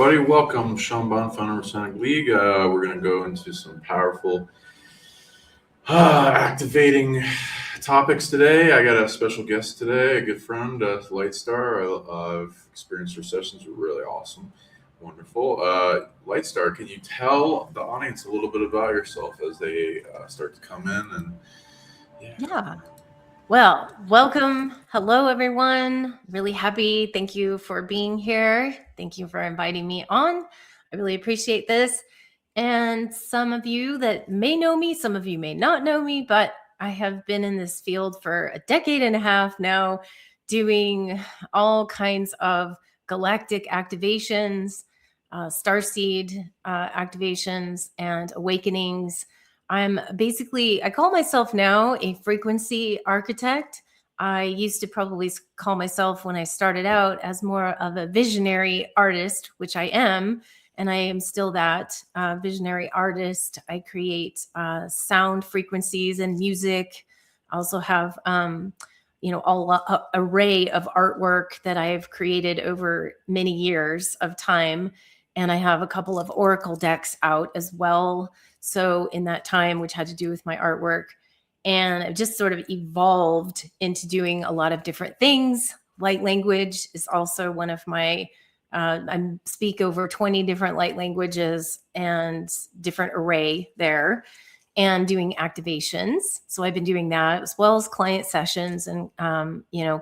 everybody. Welcome, Sean Bond, founder of Sonic League. We're going to go into some powerful, activating topics today. I got a special guest today, a good friend, Lightstar. I've experienced her sessions, were really awesome, wonderful. Lightstar, can you tell the audience a little bit about yourself as they start to come in? And Yeah. Well, welcome. Hello, everyone. Really happy. Thank you for being here. Thank you for inviting me on. I really appreciate this. And some of you that may know me, some of you may not know me, but I have been in this field for a decade and a half now, doing all kinds of galactic activations, starseed activations, and awakenings. I call myself now a frequency architect. I used to probably call myself when I started out as more of a visionary artist, which I am, and I am still that visionary artist. I create sound frequencies and music. I also have, array of artwork that I've created over many years of time. And I have a couple of oracle decks out as well. So in that time, which had to do with my artwork, and I've just sort of evolved into doing a lot of different things. Light language is also one of my, I speak over 20 different light languages and different array there, and doing activations. So I've been doing that as well as client sessions and,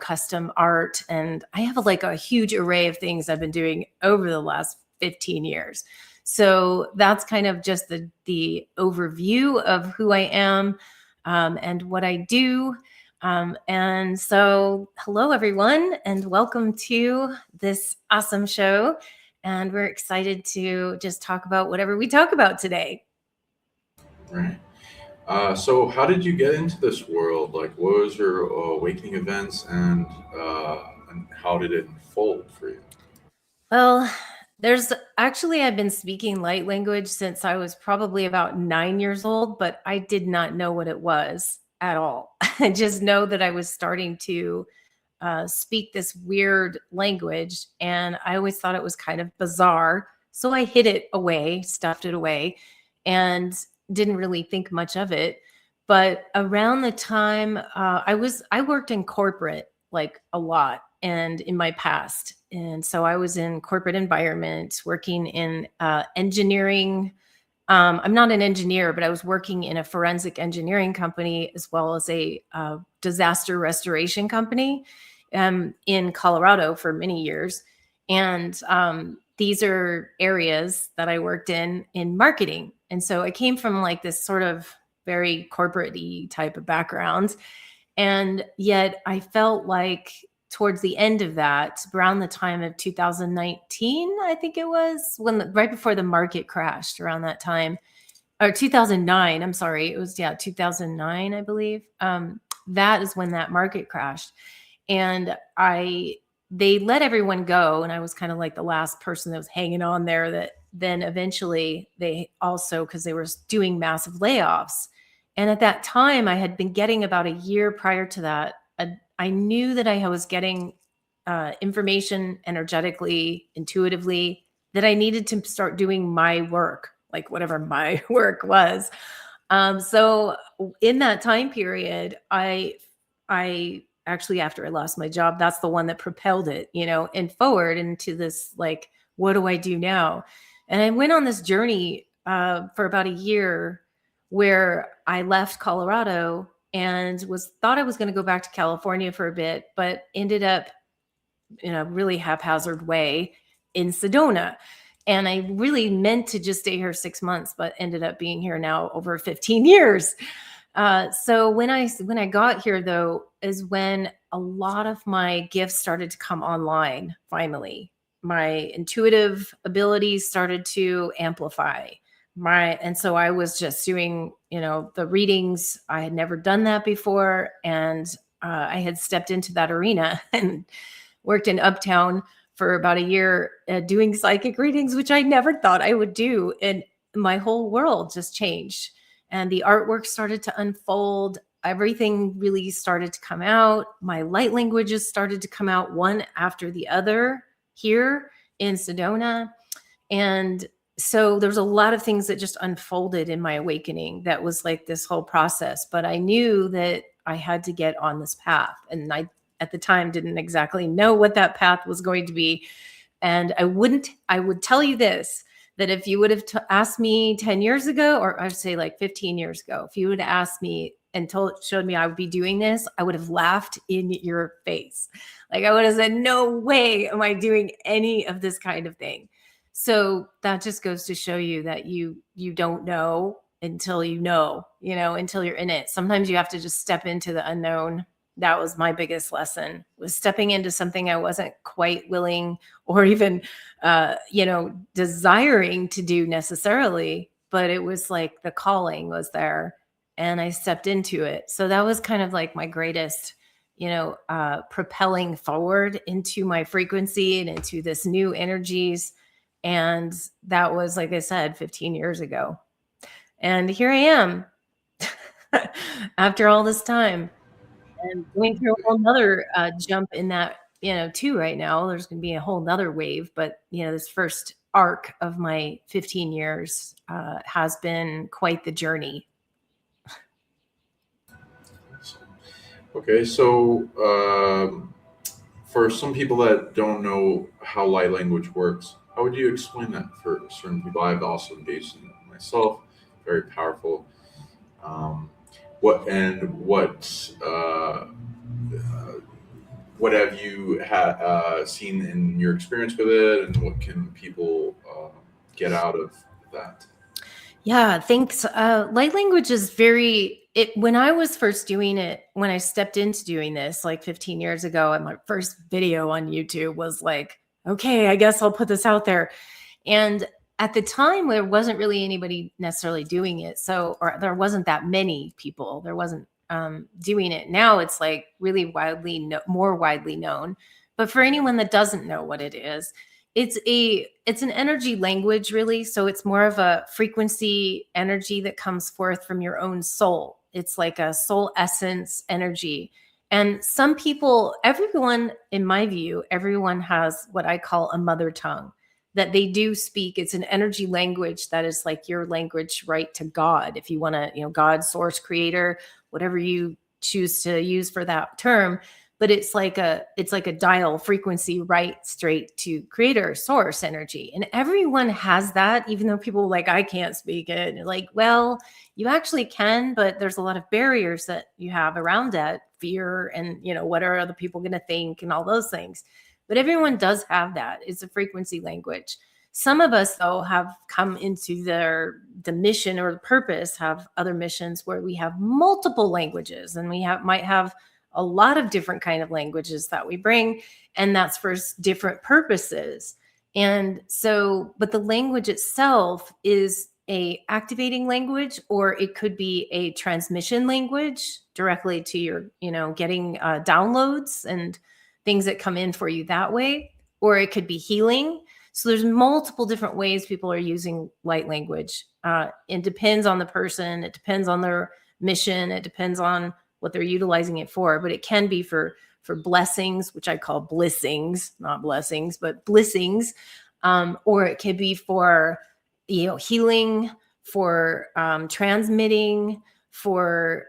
custom art. And I have like a huge array of things I've been doing over the last 15 years. So that's kind of just the overview of who I am and what I do. And so hello, everyone, and welcome to this awesome show. And we're excited to just talk about whatever we talk about today. right. So how did you get into this world? Like, what was your awakening events, and how did it unfold for you? Well, I've been speaking light language since I was probably about 9 years old, but I did not know what it was at all. I just know that I was starting to speak this weird language, and I always thought it was kind of bizarre. So I hid it away, stuffed it away, and didn't really think much of it. But around the time I worked in corporate like a lot and in my past. And so I was in corporate environment working in engineering. I'm not an engineer, but I was working in a forensic engineering company as well as a disaster restoration company in Colorado for many years. And these are areas that I worked in marketing. And so I came from like this sort of very corporate-y type of background. And yet I felt like towards the end of that, around the time of 2019, I think it was right before the market crashed around that time, or 2009, I'm sorry. It was, 2009, I believe. That is when that market crashed. And they let everyone go. And I was kind of like the last person that was hanging on there. That then eventually they also, because they were doing massive layoffs. And at that time, I had been getting about a year prior to that. I knew that I was getting information energetically, intuitively, that I needed to start doing my work, like whatever my work was. So in that time period, I actually, after I lost my job, that's the one that propelled it, and forward into this, like, what do I do now? And I went on this journey for about a year where I left Colorado and thought I was going to go back to California for a bit, but ended up in a really haphazard way in Sedona. And I really meant to just stay here 6 months, but ended up being here now over 15 years. So when I got here, though, is when a lot of my gifts started to come online. Finally, my intuitive abilities started to amplify. And so I was just doing, the readings. I had never done that before, and I had stepped into that arena and worked in Uptown for about a year doing psychic readings, which I never thought I would do, and my whole world just changed. And the artwork started to unfold. Everything really started to come out. My light languages started to come out one after the other here in Sedona. And so there's a lot of things that just unfolded in my awakening that was like this whole process. But I knew that I had to get on this path. And I, at the time, didn't exactly know what that path was going to be. And I would tell you this, that if you would have asked me 10 years ago, or I'd say like 15 years ago, if you would have asked me and showed me I would be doing this, I would have laughed in your face. Like I would have said, no way am I doing any of this kind of thing. So that just goes to show you that you don't know until until you're in it. Sometimes you have to just step into the unknown. That was my biggest lesson, was stepping into something I wasn't quite willing or even desiring to do necessarily, but it was like the calling was there and I stepped into it. So that was kind of like my greatest propelling forward into my frequency and into this new energies. And that was, like I said, 15 years ago. And here I am after all this time and going through a whole nother jump in that, too, right now. There's going to be a whole nother wave. But, this first arc of my 15 years has been quite the journey. Okay, so for some people that don't know how light language works, how would you explain that for certain people? I've also engaged in it myself. Very powerful. Um, what have you seen in your experience with it, and what can people get out of that? Yeah, thanks. Light language is when I was first doing it, when I stepped into doing this like 15 years ago, and my first video on YouTube was like, okay, I guess I'll put this out there. And at the time, there wasn't really anybody necessarily doing it. So, or there wasn't that many people. There wasn't doing it. Now it's like really more widely known. But for anyone that doesn't know what it is, it's an energy language, really. So it's more of a frequency energy that comes forth from your own soul. It's like a soul essence energy. And some people, everyone, in my view, everyone has what I call a mother tongue that they do speak. It's an energy language that is like your language, right, to God. If you want to, God, source, creator, whatever you choose to use for that term. But it's like a dial frequency right straight to creator source energy. And everyone has that, even though people like, I can't speak it. And like, well, you actually can, but there's a lot of barriers that you have around that, fear and, what are other people going to think and all those things. But everyone does have that. It's a frequency language. Some of us, though, have come into the mission or the purpose, have other missions where we have multiple languages, and we might have a lot of different kind of languages that we bring, and that's for different purposes. And so, but the language itself is a activating language, or it could be a transmission language directly to your, getting downloads and things that come in for you that way, or it could be healing. So there's multiple different ways people are using light language. It depends on the person. It depends on their mission. It depends on what they're utilizing it for. But it can be for blessings, which I call blissings, not blessings, but blissings. Or it could be for, healing, for transmitting, for,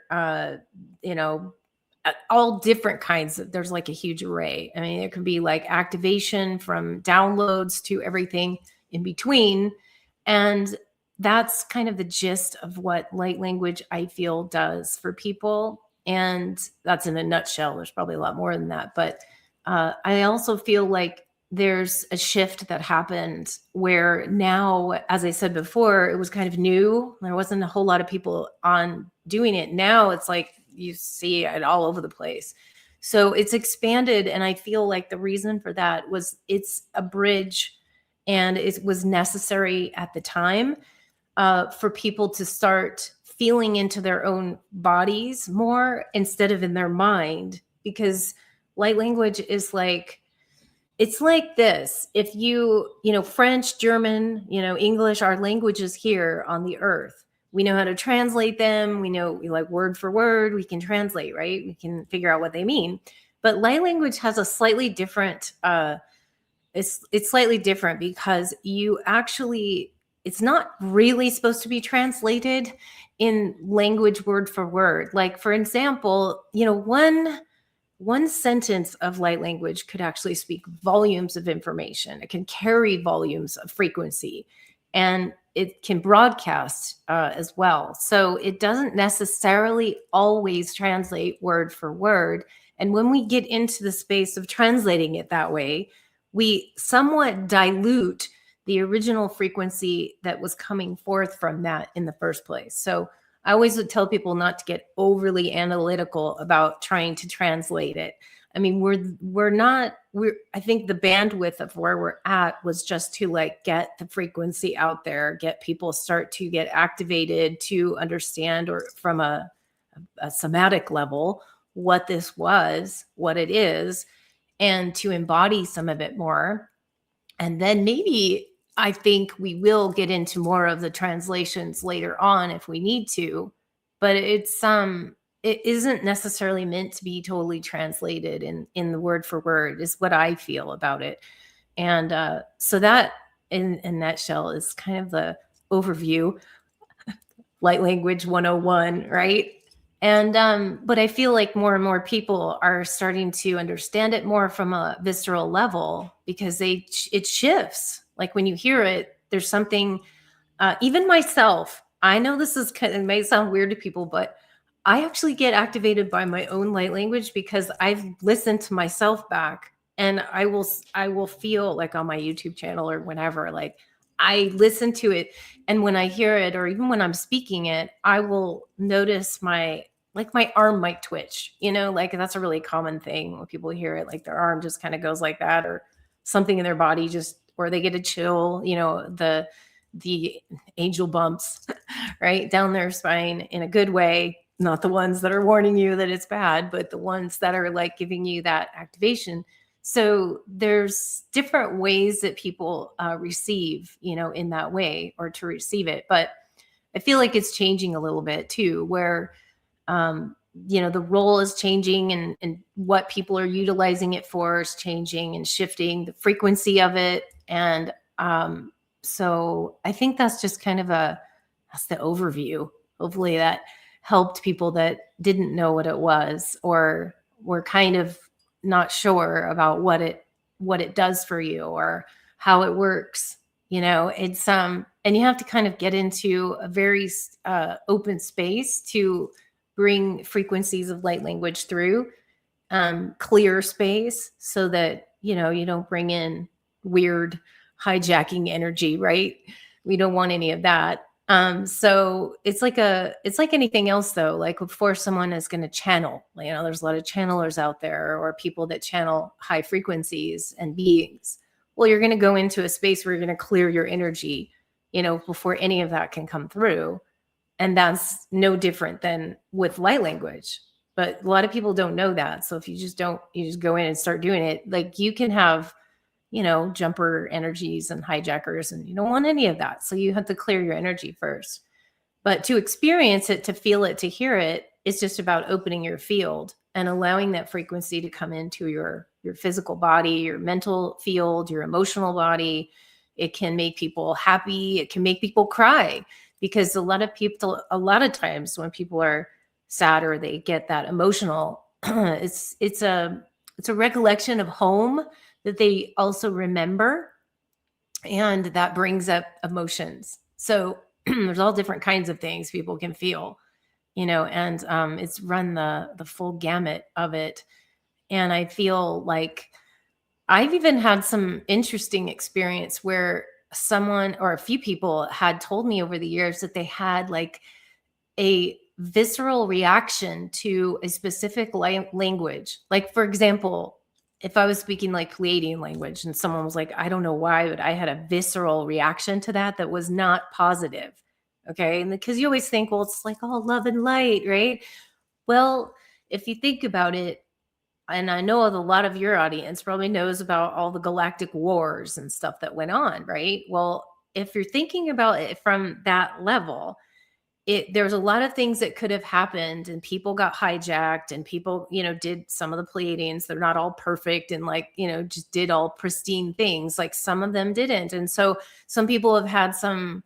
all different kinds. There's like a huge array. I mean, it could be like activation from downloads to everything in between. And that's kind of the gist of what light language, I feel, does for people. And that's in a nutshell. There's probably a lot more than that. But I also feel like there's a shift that happened where now, as I said before, it was kind of new. There wasn't a whole lot of people on doing it. Now it's like you see it all over the place. So it's expanded. And I feel like the reason for that was it's a bridge, and it was necessary at the time for people to start feeling into their own bodies more instead of in their mind. Because light language is like, it's like this. If French, German, English, our languages here on the earth, we know how to translate them. We like word for word, we can translate, right? We can figure out what they mean. But light language has a slightly different it's slightly different because you actually, it's not really supposed to be translated in language word for word. Like, for example, one sentence of light language could actually speak volumes of information. It can carry volumes of frequency, and it can broadcast as well. So it doesn't necessarily always translate word for word. And when we get into the space of translating it that way, we somewhat dilute the original frequency that was coming forth from that in the first place. So I always would tell people not to get overly analytical about trying to translate it. I mean, I think the bandwidth of where we're at was just to like get the frequency out there, get people start to get activated to understand, or from a somatic level, what this was, what it is, and to embody some of it more. And then maybe I think we will get into more of the translations later on if we need to, but it isn't necessarily meant to be totally translated in the word for word, is what I feel about it. And so that in a nutshell is kind of the overview, light language 101, right? And but I feel like more and more people are starting to understand it more from a visceral level, because it shifts. Like when you hear it, there's something. Even myself, I know this it may sound weird to people, but I actually get activated by my own light language because I've listened to myself back, and I will feel like on my YouTube channel or whenever, like I listen to it, and when I hear it, or even when I'm speaking it, I will notice my arm might twitch, like that's a really common thing when people hear it, like their arm just kind of goes like that, or something in their body just, or they get a chill, the angel bumps right down their spine in a good way, not the ones that are warning you that it's bad, but the ones that are like giving you that activation. So there's different ways that people receive, in that way, or to receive it. But I feel like it's changing a little bit too, where the role is changing, and what people are utilizing it for is changing and shifting the frequency of it. And so I think that's just kind of that's the overview. Hopefully that helped people that didn't know what it was, or were kind of not sure about what it does for you or how it works. It's and you have to kind of get into a very open space to bring frequencies of light language through, clear space, so that you don't bring in weird hijacking energy, right? We don't want any of that. So it's like anything else though. Like before someone is going to channel, there's a lot of channelers out there, or people that channel high frequencies and beings. Well, you're going to go into a space where you're going to clear your energy, before any of that can come through. And that's no different than with light language. But a lot of people don't know that. So if you just go in and start doing it, like you can have, jumper energies and hijackers, and you don't want any of that. So you have to clear your energy first. But to experience it, to feel it, to hear it, it's just about opening your field and allowing that frequency to come into your physical body, your mental field, your emotional body. It can make people happy. It can make people cry, because a lot of times when people are sad or they get that emotional, it's a recollection of home that they also remember, and that brings up emotions. So there's all different kinds of things people can feel, and it's run the full gamut of it. And I feel like I've even had some interesting experience where someone or a few people had told me over the years that they had like a visceral reaction to a specific language. Like, for example, if I was speaking like Pleiadian language and someone was like, I don't know why, but I had a visceral reaction to that was not positive. Okay. And because you always think, well, it's like all love and light, right? Well, if you think about it, and I know a lot of your audience probably knows about all the galactic wars and stuff that went on, right? Well, if you're thinking about it from that level, there's a lot of things that could have happened, and people got hijacked, and people, did some of the Pleiadians. They're not all perfect and like, just did all pristine things. Like some of them didn't. And so some people have had some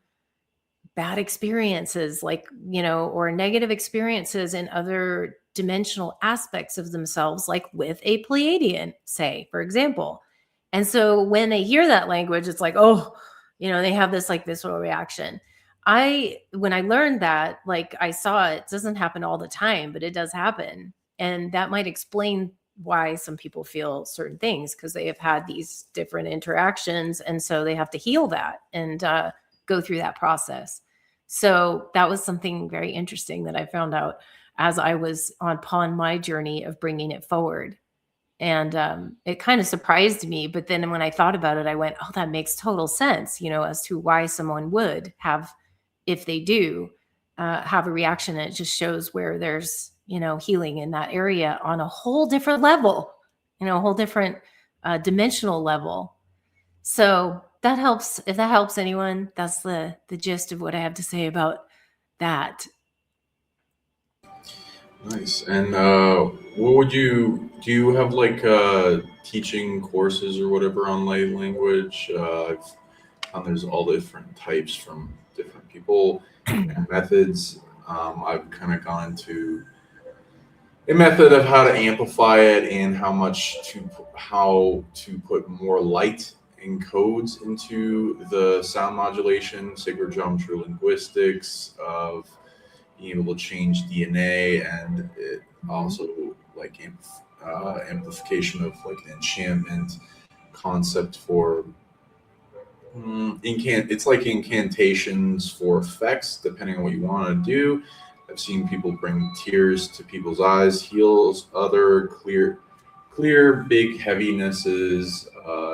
bad experiences, like, or negative experiences in other dimensional aspects of themselves, like with a Pleiadian, say, for example. And so when they hear that language, it's like, oh, they have this like visceral reaction. When I learned that, like I saw it doesn't happen all the time, but it does happen. And that might explain why some people feel certain things, because they have had these different interactions. And so they have to heal that and go through that process. So that was something very interesting that I found out as I was upon my journey of bringing it forward. And it kind of surprised me. But then when I thought about it, I went, oh, that makes total sense, as to why someone would have, if they do have a reaction. And it just shows where there's, healing in that area on a whole different level, a whole different dimensional level. So that helps. If that helps anyone, that's the gist of what I have to say about that. Nice. And what would do you have like teaching courses or whatever on light language? I've found there's all different types from different people and methods. I've kind of gone into a method of how to amplify it and how to put more light and codes into the sound modulation, sacred geometry, linguistics of being able to change DNA, and it also like amplification of like an enchantment concept for it's like incantations for effects depending on what you want to do. I've seen people bring tears to people's eyes, heals other clear big heavinesses,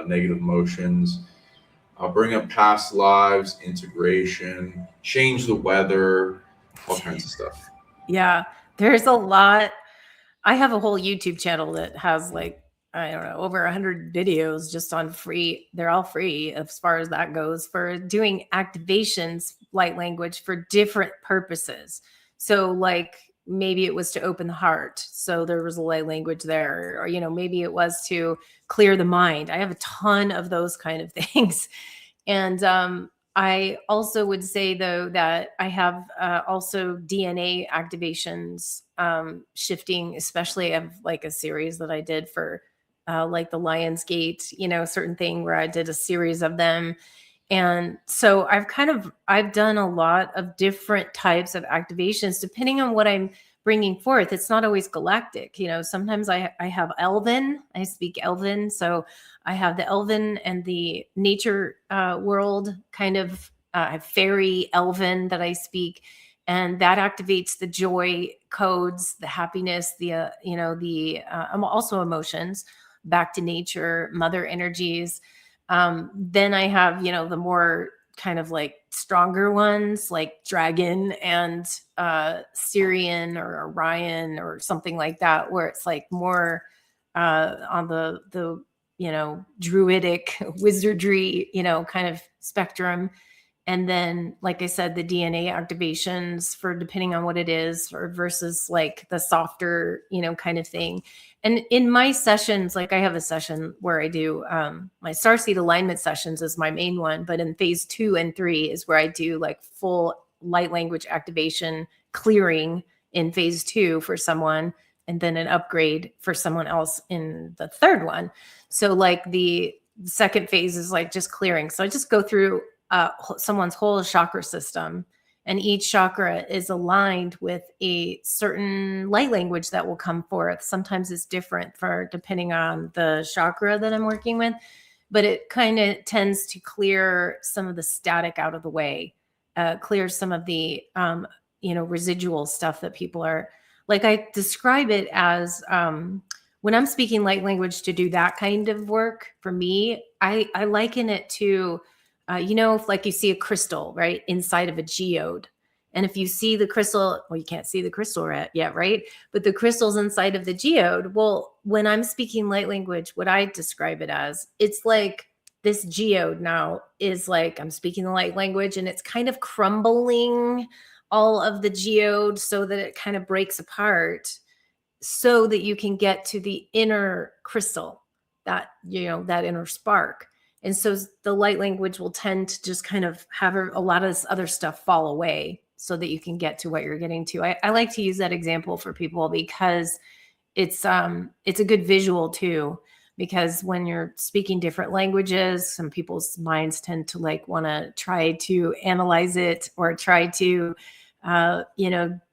negative emotions. I'll bring up past lives, integration, change the weather, all kinds of stuff. Yeah, there's a lot. I have a whole YouTube channel that has like, I don't know, over 100 videos just on free. They're all free as far as that goes, for doing activations, light language, for different purposes. So like maybe it was to open the heart. So there was a light language there, or, maybe it was to clear the mind. I have a ton of those kind of things. And I also would say, though, that I have also DNA activations shifting, especially of like a series that I did for like the Lion's Gate, certain thing where I did a series of them. And so I've done a lot of different types of activations depending on what I'm bringing forth. It's not always galactic. Sometimes I have Elven, I speak Elven. So I have the Elven and the nature world kind of fairy Elven that I speak. And that activates the joy codes, the happiness, also emotions, back to nature, mother energies. Then I have, the more kind of like stronger ones like dragon and Syrian or Orion or something like that, where it's like more on the druidic wizardry, kind of spectrum. And then, like I said, the DNA activations for depending on what it is, or versus like the softer, kind of thing. And in my sessions, like I have a session where I do my Starseed alignment sessions is my main one. But in phase 2 and 3 is where I do like full light language activation clearing in phase 2 for someone, and then an upgrade for someone else in the third one. So like the second phase is like just clearing. So I just go through someone's whole chakra system, and each chakra is aligned with a certain light language that will come forth. Sometimes it's different for depending on the chakra that I'm working with, but it kind of tends to clear some of the static out of the way, clear some of the residual stuff that people are like. I describe it as when I'm speaking light language to do that kind of work. For me, I liken it to if like you see a crystal, right, inside of a geode. And if you see the crystal, well, you can't see the crystal yet, right? But the crystal's inside of the geode. Well, when I'm speaking light language, what I describe it as, it's like this geode now is like I'm speaking the light language, and it's kind of crumbling all of the geode so that it kind of breaks apart so that you can get to the inner crystal, that, that inner spark. And so the light language will tend to just kind of have a lot of this other stuff fall away so that you can get to what you're getting to. I like to use that example for people because it's a good visual too, because when you're speaking different languages, some people's minds tend to like want to try to analyze it or try to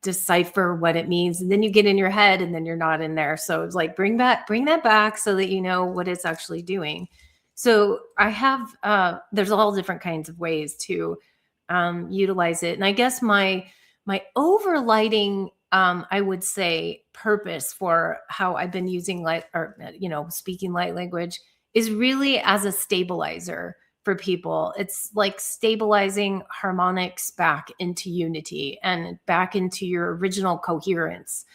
decipher what it means, and then you get in your head and then you're not in there. So it's like bring that back so that you know what it's actually doing. So I have there's all different kinds of ways to utilize it. And I guess my overlighting I would say purpose for how I've been using light, or speaking light language, is really as a stabilizer for people. It's like stabilizing harmonics back into unity and back into your original coherence.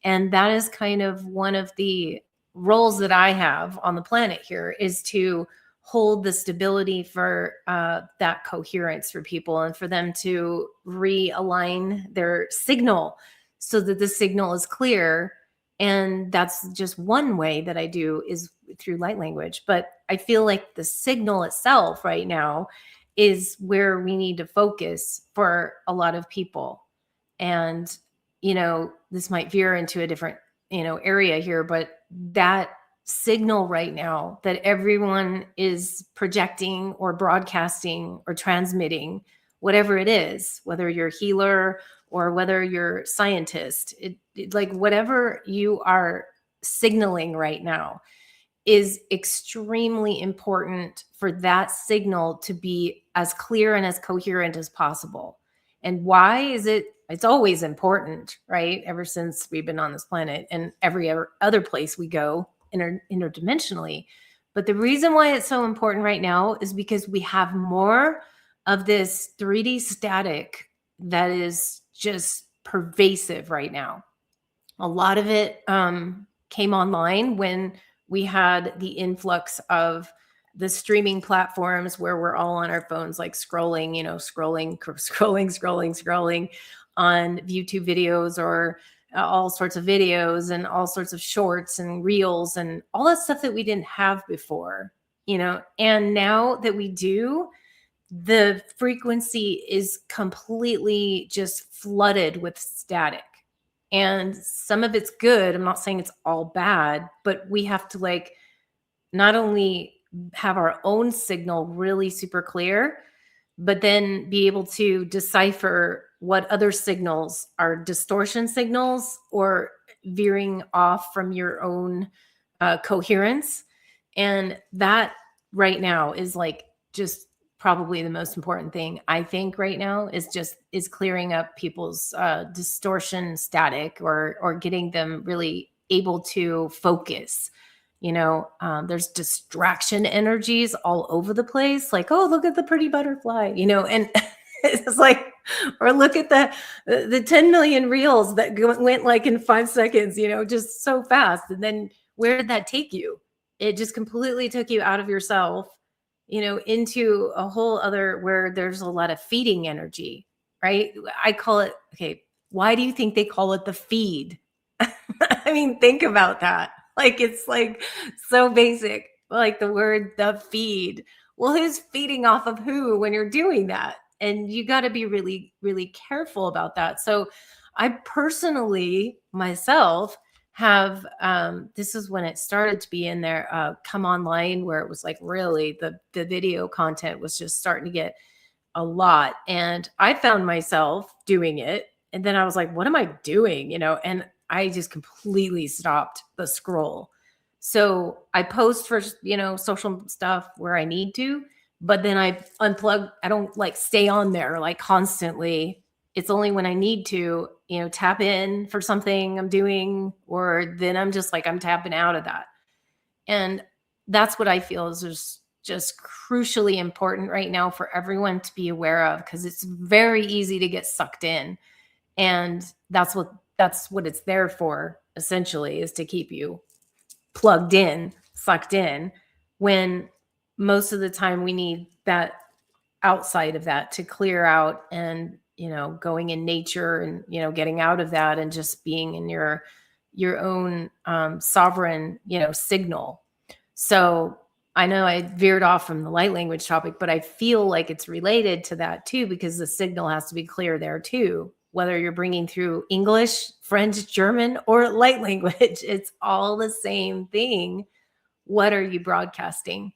And that is kind of one of the roles that I have on the planet here, is to hold the stability for that coherence for people, and for them to realign their signal so that the signal is clear. And that's just one way that I do, is through light language. But I feel like the signal itself right now is where we need to focus for a lot of people. And, this might veer into a different, area here, but that signal right now that everyone is projecting or broadcasting or transmitting, whatever it is, whether you're a healer or whether you're a scientist, like whatever you are signaling right now is extremely important for that signal to be as clear and as coherent as possible. And why is it? It's always important, right? Ever since we've been on this planet and every other place we go interdimensionally. But the reason why it's so important right now is because we have more of this 3D static that is just pervasive right now. A lot of it came online when we had the influx of the streaming platforms, where we're all on our phones, like scrolling on YouTube videos, or all sorts of videos and all sorts of shorts and reels and all that stuff that we didn't have before, and now that we do, the frequency is completely just flooded with static. And some of it's good. I'm not saying it's all bad, but we have to like not only have our own signal really super clear, but then be able to decipher what other signals are distortion signals or veering off from your own coherence. And that right now is like just probably the most important thing, I think, right now, is clearing up people's distortion static, or getting them really able to focus. There's distraction energies all over the place, like, oh, look at the pretty butterfly, and it's like, or look at the 10 million reels that went like in 5 seconds, just so fast. And then where did that take you? It just completely took you out of yourself, into a whole other, where there's a lot of feeding energy, right? I call it, okay, why do you think they call it the feed? I mean, think about that. Like, it's like so basic, like the word the feed. Well, who's feeding off of who when you're doing that? And you got to be really, really careful about that. So I personally, myself, have this is when it started to be in there, come online, where it was like really the video content was just starting to get a lot. And I found myself doing it. And then I was like, what am I doing? And I just completely stopped the scroll. So I post for, social stuff where I need to, but then I unplug. I don't like stay on there like constantly. It's only when I need to, tap in for something I'm doing, or then I'm just like, I'm tapping out of that. And that's what I feel is just crucially important right now for everyone to be aware of, because it's very easy to get sucked in. And that's what it's there for, essentially, is to keep you plugged in, sucked in, when most of the time we need that outside of that to clear out and going in nature and, getting out of that and just being in your own sovereign, signal. So I know I veered off from the light language topic, but I feel like it's related to that too, because the signal has to be clear there too. Whether you're bringing through English, French, German, or light language, it's all the same thing. What are you broadcasting?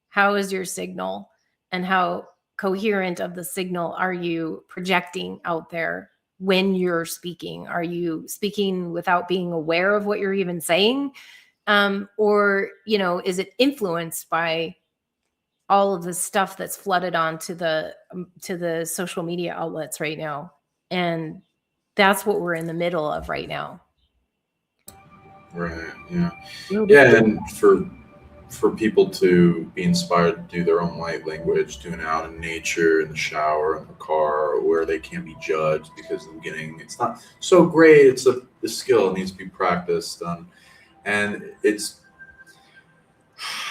How is your signal? And how coherent of the signal are you projecting out there when you're speaking? Are you speaking without being aware of what you're even saying? Or, is it influenced by all of the stuff that's flooded onto the social media outlets right now? And that's what we're in the middle of right now. Right. Yeah. Yeah. And for people to be inspired to do their own light language, doing it out in nature, in the shower, in the car, where they can't be judged, because in the beginning it's not so great. It's a skill. It needs to be practiced. And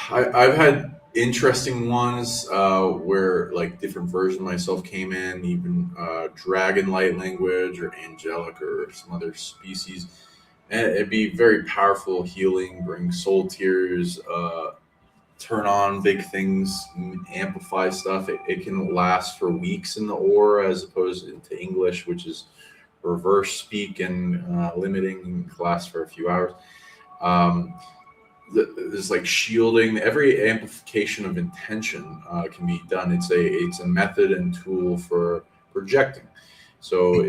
I've had interesting ones where like different versions of myself came in, even dragon light language or angelic or some other species. And it'd be very powerful, healing, bring soul tears, turn on big things, amplify stuff. It can last for weeks in the aura, as opposed to English, which is reverse speak and limiting, and can last for a few hours. Um, there's like shielding. Every amplification of intention can be done. It's a method and tool for projecting. So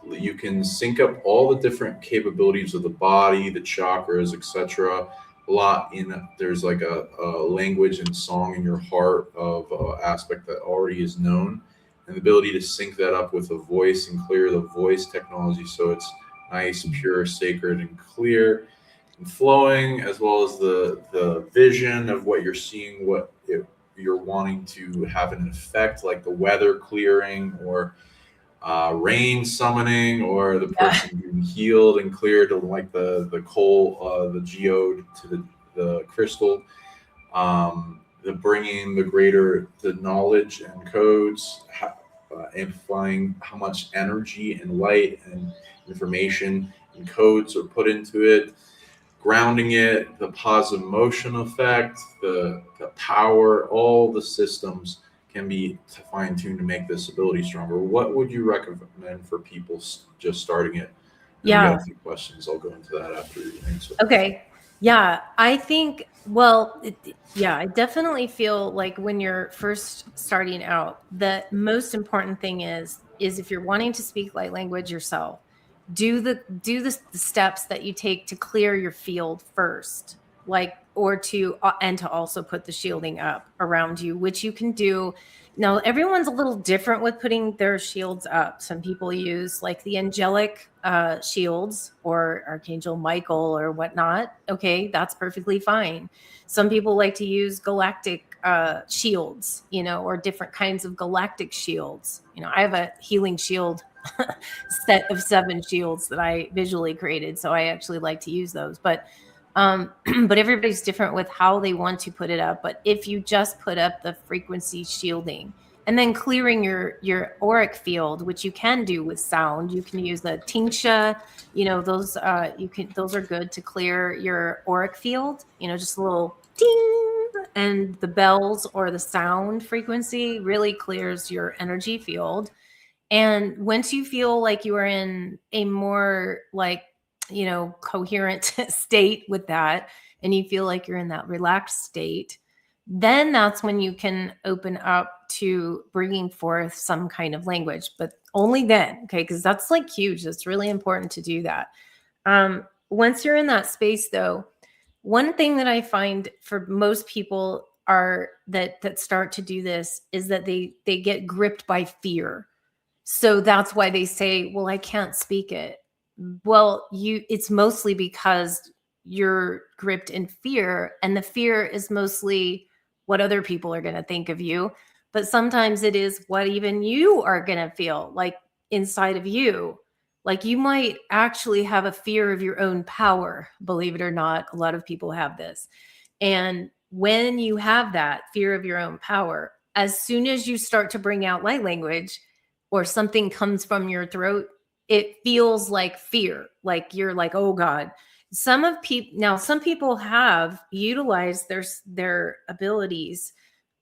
you can sync up all the different capabilities of the body, the chakras, etc. A lot there's like a language and song in your heart of aspect that already is known, and the ability to sync that up with a voice and clear the voice technology, so it's nice, pure, sacred, and clear and flowing, as well as the vision of what you're seeing, what you're wanting to have an effect, like the weather clearing, or rain summoning, or the person being healed and cleared, like the coal, the geode to the crystal, the bringing the knowledge and codes, amplifying how much energy and light and information and codes are put into it, grounding it, the positive motion effect, the power, all the systems can be fine-tuned to make this ability stronger. What would you recommend for people just starting it? And Yeah. we got a few questions. I'll go into that after you answer. Okay. Yeah, I think, well, I definitely feel like when you're first starting out, the most important thing is if you're wanting to speak light language yourself, do the steps that you take to clear your field first, like, or to and to also put the shielding up around you, which you can do. Now, everyone's a little different with putting their shields up. Some people use like the angelic shields, or Archangel Michael or whatnot. Okay, that's perfectly fine. Some people like to use galactic shields, or different kinds of galactic shields. I have a healing shield set of 7 shields that I visually created, so I actually like to use those. But but everybody's different with how they want to put it up. But if you just put up the frequency shielding and then clearing your auric field, which you can do with sound, you can use the tingsha, those those are good to clear your auric field, just a little ting, and the bells or the sound frequency really clears your energy field. And once you feel like you are in a more like, coherent state with that, and you feel like you're in that relaxed state, then that's when you can open up to bringing forth some kind of language, but only then, okay? Because that's like huge. It's really important to do that. Once you're in that space, though, one thing that I find for most people are that start to do this is that they get gripped by fear. So that's why they say, well, I can't speak it. Well, it's mostly because you're gripped in fear, and the fear is mostly what other people are going to think of you. But sometimes it is what even you are going to feel like inside of you. Like, you might actually have a fear of your own power, believe it or not. A lot of people have this. And when you have that fear of your own power, as soon as you start to bring out light language, or something comes from your throat, it feels like fear, like you're like, oh God. Some people have utilized their abilities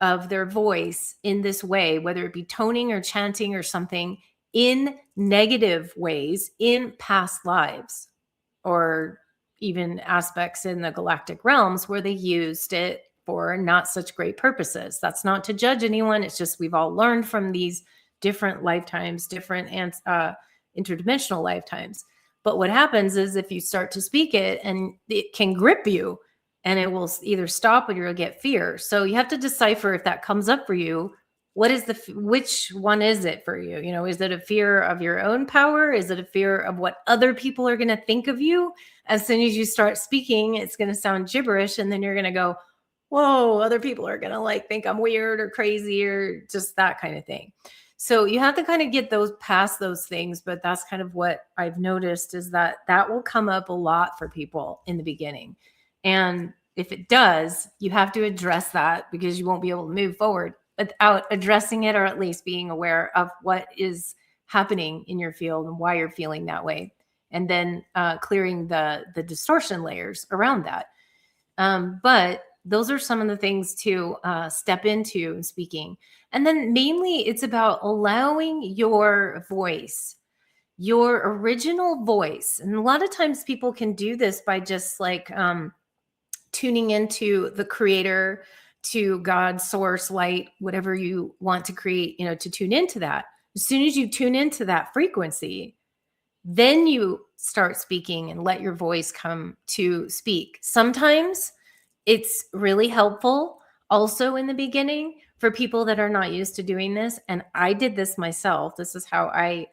of their voice in this way, whether it be toning or chanting or something, in negative ways in past lives, or even aspects in the galactic realms where they used it for not such great purposes. That's not to judge anyone. It's just we've all learned from these different lifetimes, different interdimensional lifetimes. But what happens is if you start to speak it, and it can grip you, and it will either stop or you'll get fear. So you have to decipher if that comes up for you. What is which one is it for you? Is it a fear of your own power? Is it a fear of what other people are going to think of you? As soon as you start speaking, it's going to sound gibberish. And then you're going to go, whoa, other people are going to like think I'm weird or crazy or just that kind of thing. So you have to kind of get past those things. But that's kind of what I've noticed, is that will come up a lot for people in the beginning. And if it does, you have to address that, because you won't be able to move forward without addressing it, or at least being aware of what is happening in your field and why you're feeling that way. And then clearing the distortion layers around that. But those are some of the things to step into in speaking. And then mainly it's about allowing your voice, your original voice. And a lot of times people can do this by just like tuning into the creator, to God, source, light, whatever you want to create, to tune into that. As soon as you tune into that frequency, then you start speaking and let your voice come to speak. Sometimes it's really helpful also in the beginning for people that are not used to doing this. And I did this myself. This is how I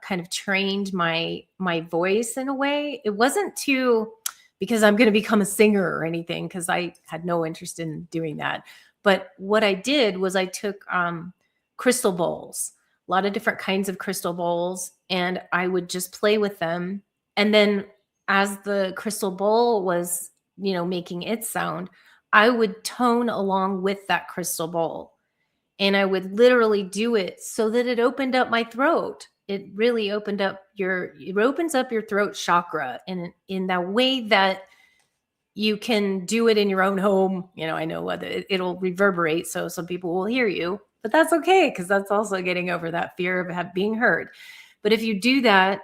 kind of trained my voice in a way. It wasn't because I'm going to become a singer or anything, because I had no interest in doing that. But what I did was I took crystal bowls, a lot of different kinds of crystal bowls, and I would just play with them. And then as the crystal bowl was, making its sound, I would tone along with that crystal bowl. And I would literally do it so that it opened up my throat. It really it opens up your throat chakra in that way that you can do it in your own home. I know it'll reverberate, so some people will hear you, but that's okay, because that's also getting over that fear of being heard. But if you do that,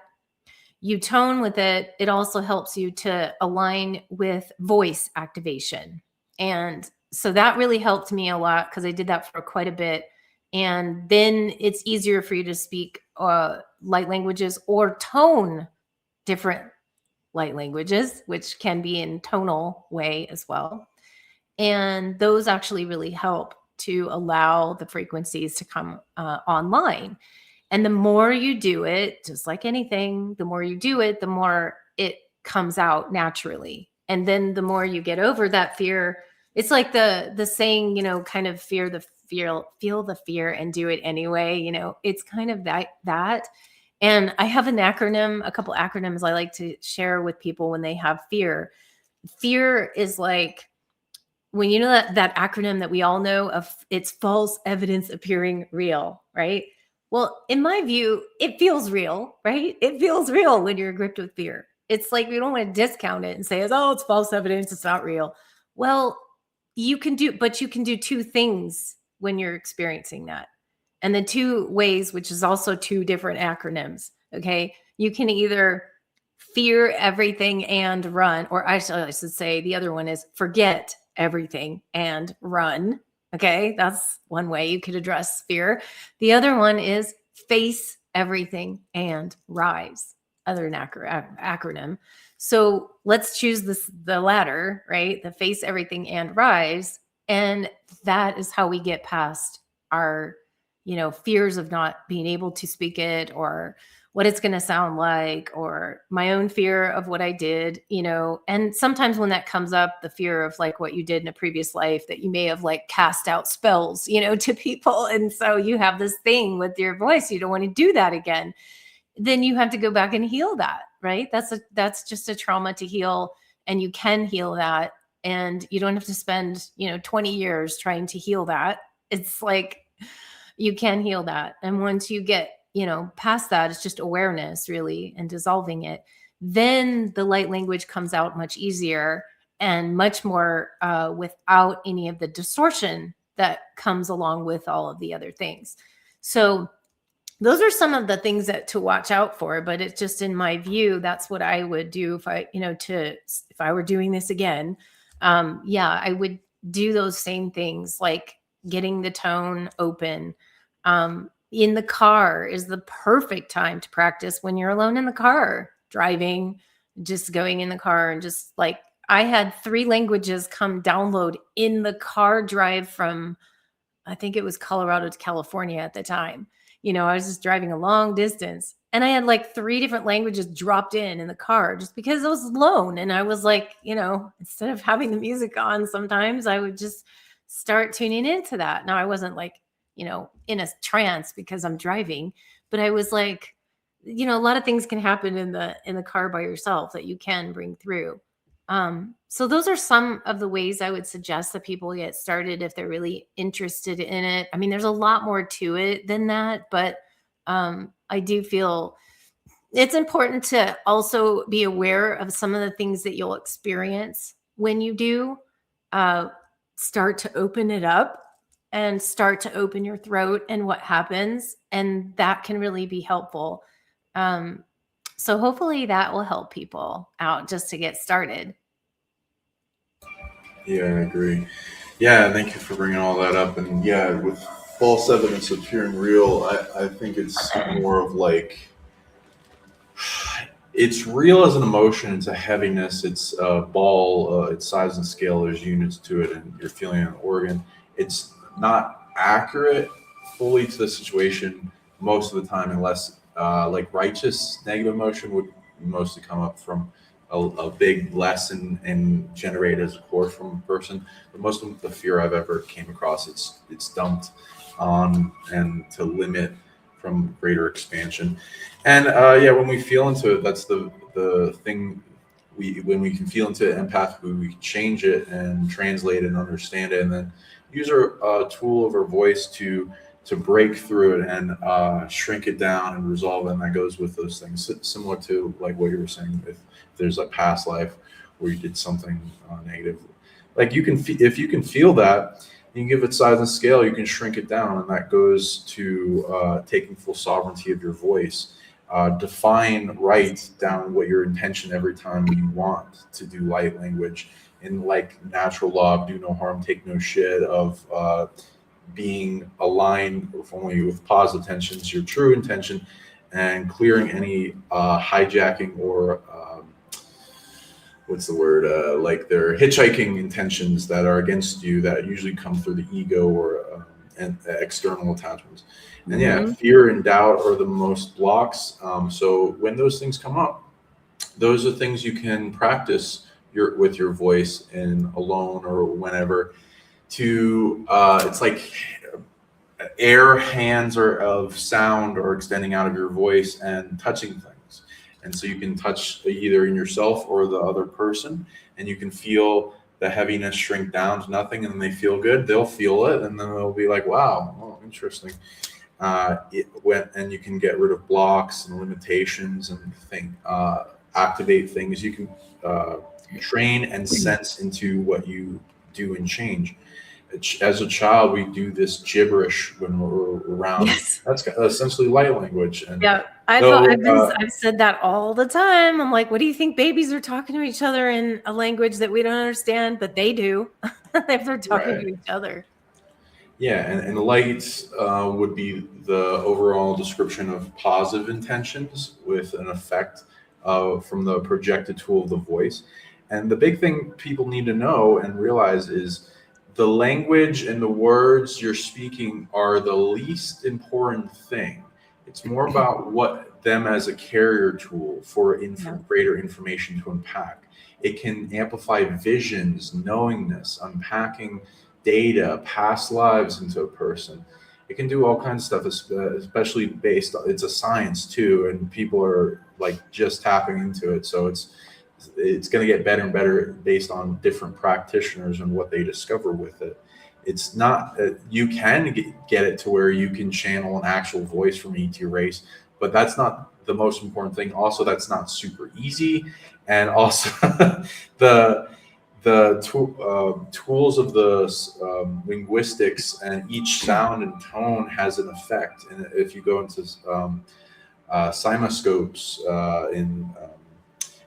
you tone with it, it also helps you to align with voice activation. And so that really helped me a lot, because I did that for quite a bit. And then it's easier for you to speak light languages or tone different light languages, which can be in tonal way as well. And those actually really help to allow the frequencies to come online. And the more you do it, just like anything, the more you do it, the more it comes out naturally. And then the more you get over that fear, it's like the saying, kind of feel the fear and do it anyway. It's kind of that. And I have a couple acronyms I like to share with people when they have fear. Fear is like, when that acronym that we all know of, it's false evidence appearing real, right? Well, in my view, it feels real, right? It feels real when you're gripped with fear. It's like we don't want to discount it and say, oh, it's false evidence, it's not real. Well, you can do two things when you're experiencing that. And the two ways, which is also two different acronyms, okay? You can either fear everything and run, or I should say the other one is forget everything and run. Okay, that's one way you could address fear. The other one is face everything and rise, other acronym. So let's choose the latter, right? The face everything and rise. And that is how we get past our, fears of not being able to speak it, or what it's going to sound like, or my own fear of what I did, and sometimes when that comes up, the fear of like what you did in a previous life, that you may have like cast out spells, to people. And so you have this thing with your voice, you don't want to do that again. Then you have to go back and heal that, right? That's just a trauma to heal, and you can heal that. And you don't have to spend, 20 years trying to heal that. It's like, you can heal that. And once you get past that, it's just awareness really and dissolving it. Then the light language comes out much easier and much more without any of the distortion that comes along with all of the other things. So those are some of the things that to watch out for, but it's just in my view, that's what I would do if I were doing this again. Yeah, I would do those same things, like getting the tone open. In the car is the perfect time to practice when you're alone in the car, driving, just going in the car and just like I had 3 languages come download in the car drive from I think it was Colorado to California at the time. I was just driving a long distance and I had like 3 different languages dropped in the car just because I was alone. And I was like, instead of having the music on, sometimes I would just start tuning into that. Now I wasn't like, in a trance because I'm driving, but I was like, a lot of things can happen in the car by yourself that you can bring through. So those are some of the ways I would suggest that people get started if they're really interested in it. I mean, there's a lot more to it than that, but I do feel it's important to also be aware of some of the things that you'll experience when you do uh, start to open it up and start to open your throat and what happens. And that can really be helpful. Um, so hopefully that will help people out just to get started. Yeah, I agree. Yeah, thank you for bringing all that up. And yeah, with false evidence appearing real, I think it's more of like it's real as an emotion. It's a heaviness. It's a ball. Its size and scale. There's units to it, and you're feeling an organ. It's not accurate fully to the situation most of the time, unless like righteous negative emotion would mostly come up from a big lesson and generate as a core from a person. But most of the fear I've ever came across, it's dumped on and to limit from greater expansion. And yeah, when we feel into it, that's the thing. When we can feel into it empathically, we can change it and translate it and understand it, and then use our tool of our voice to break through it and shrink it down and resolve it. And that goes with those things, similar to like what you were saying. If there's a past life where you did something negative, like if you can feel that, you can give it size and scale. You can shrink it down, and that goes to taking full sovereignty of your voice. Define, write down what your intention every time you want to do light language in like natural law, do no harm, take no shit of being aligned only with positive intentions, your true intention, and clearing any hijacking or what's the word? Like their hitchhiking intentions that are against you that usually come through the ego or and external attachments. And yeah, fear and doubt are the most blocks. So when those things come up, those are things you can practice with your voice in alone or whenever. To it's like air hands or of sound or extending out of your voice and touching things. And so you can touch either in yourself or the other person, and you can feel the heaviness shrink down to nothing, and then they feel good. They'll feel it, and then they'll be like, "Wow, oh, interesting." And you can get rid of blocks and limitations and activate things. You can train and sense into what you do and change. As a child, we do this gibberish when we're around. Yes. That's essentially light language. And yeah, I've said that all the time. I'm like, what do you think babies are talking to each other in a language that we don't understand, but they do if they're talking to each other. Yeah, and light would be the overall description of positive intentions with an effect from the projected tool of the voice. And the big thing people need to know and realize is the language and the words you're speaking are the least important thing. It's more about what them as a carrier tool for greater information to unpack. It can amplify visions, knowingness, unpacking data, past lives into a person. It can do all kinds of stuff, especially based on, it's a science too, and people are like just tapping into it. So it's going to get better and better based on different practitioners and what they discover with it. It's not, you can get it to where you can channel an actual voice from E to your race, but that's not the most important thing. Also, that's not super easy. And also the tools of the linguistics, and each sound and tone has an effect. And if you go into cymoscopes in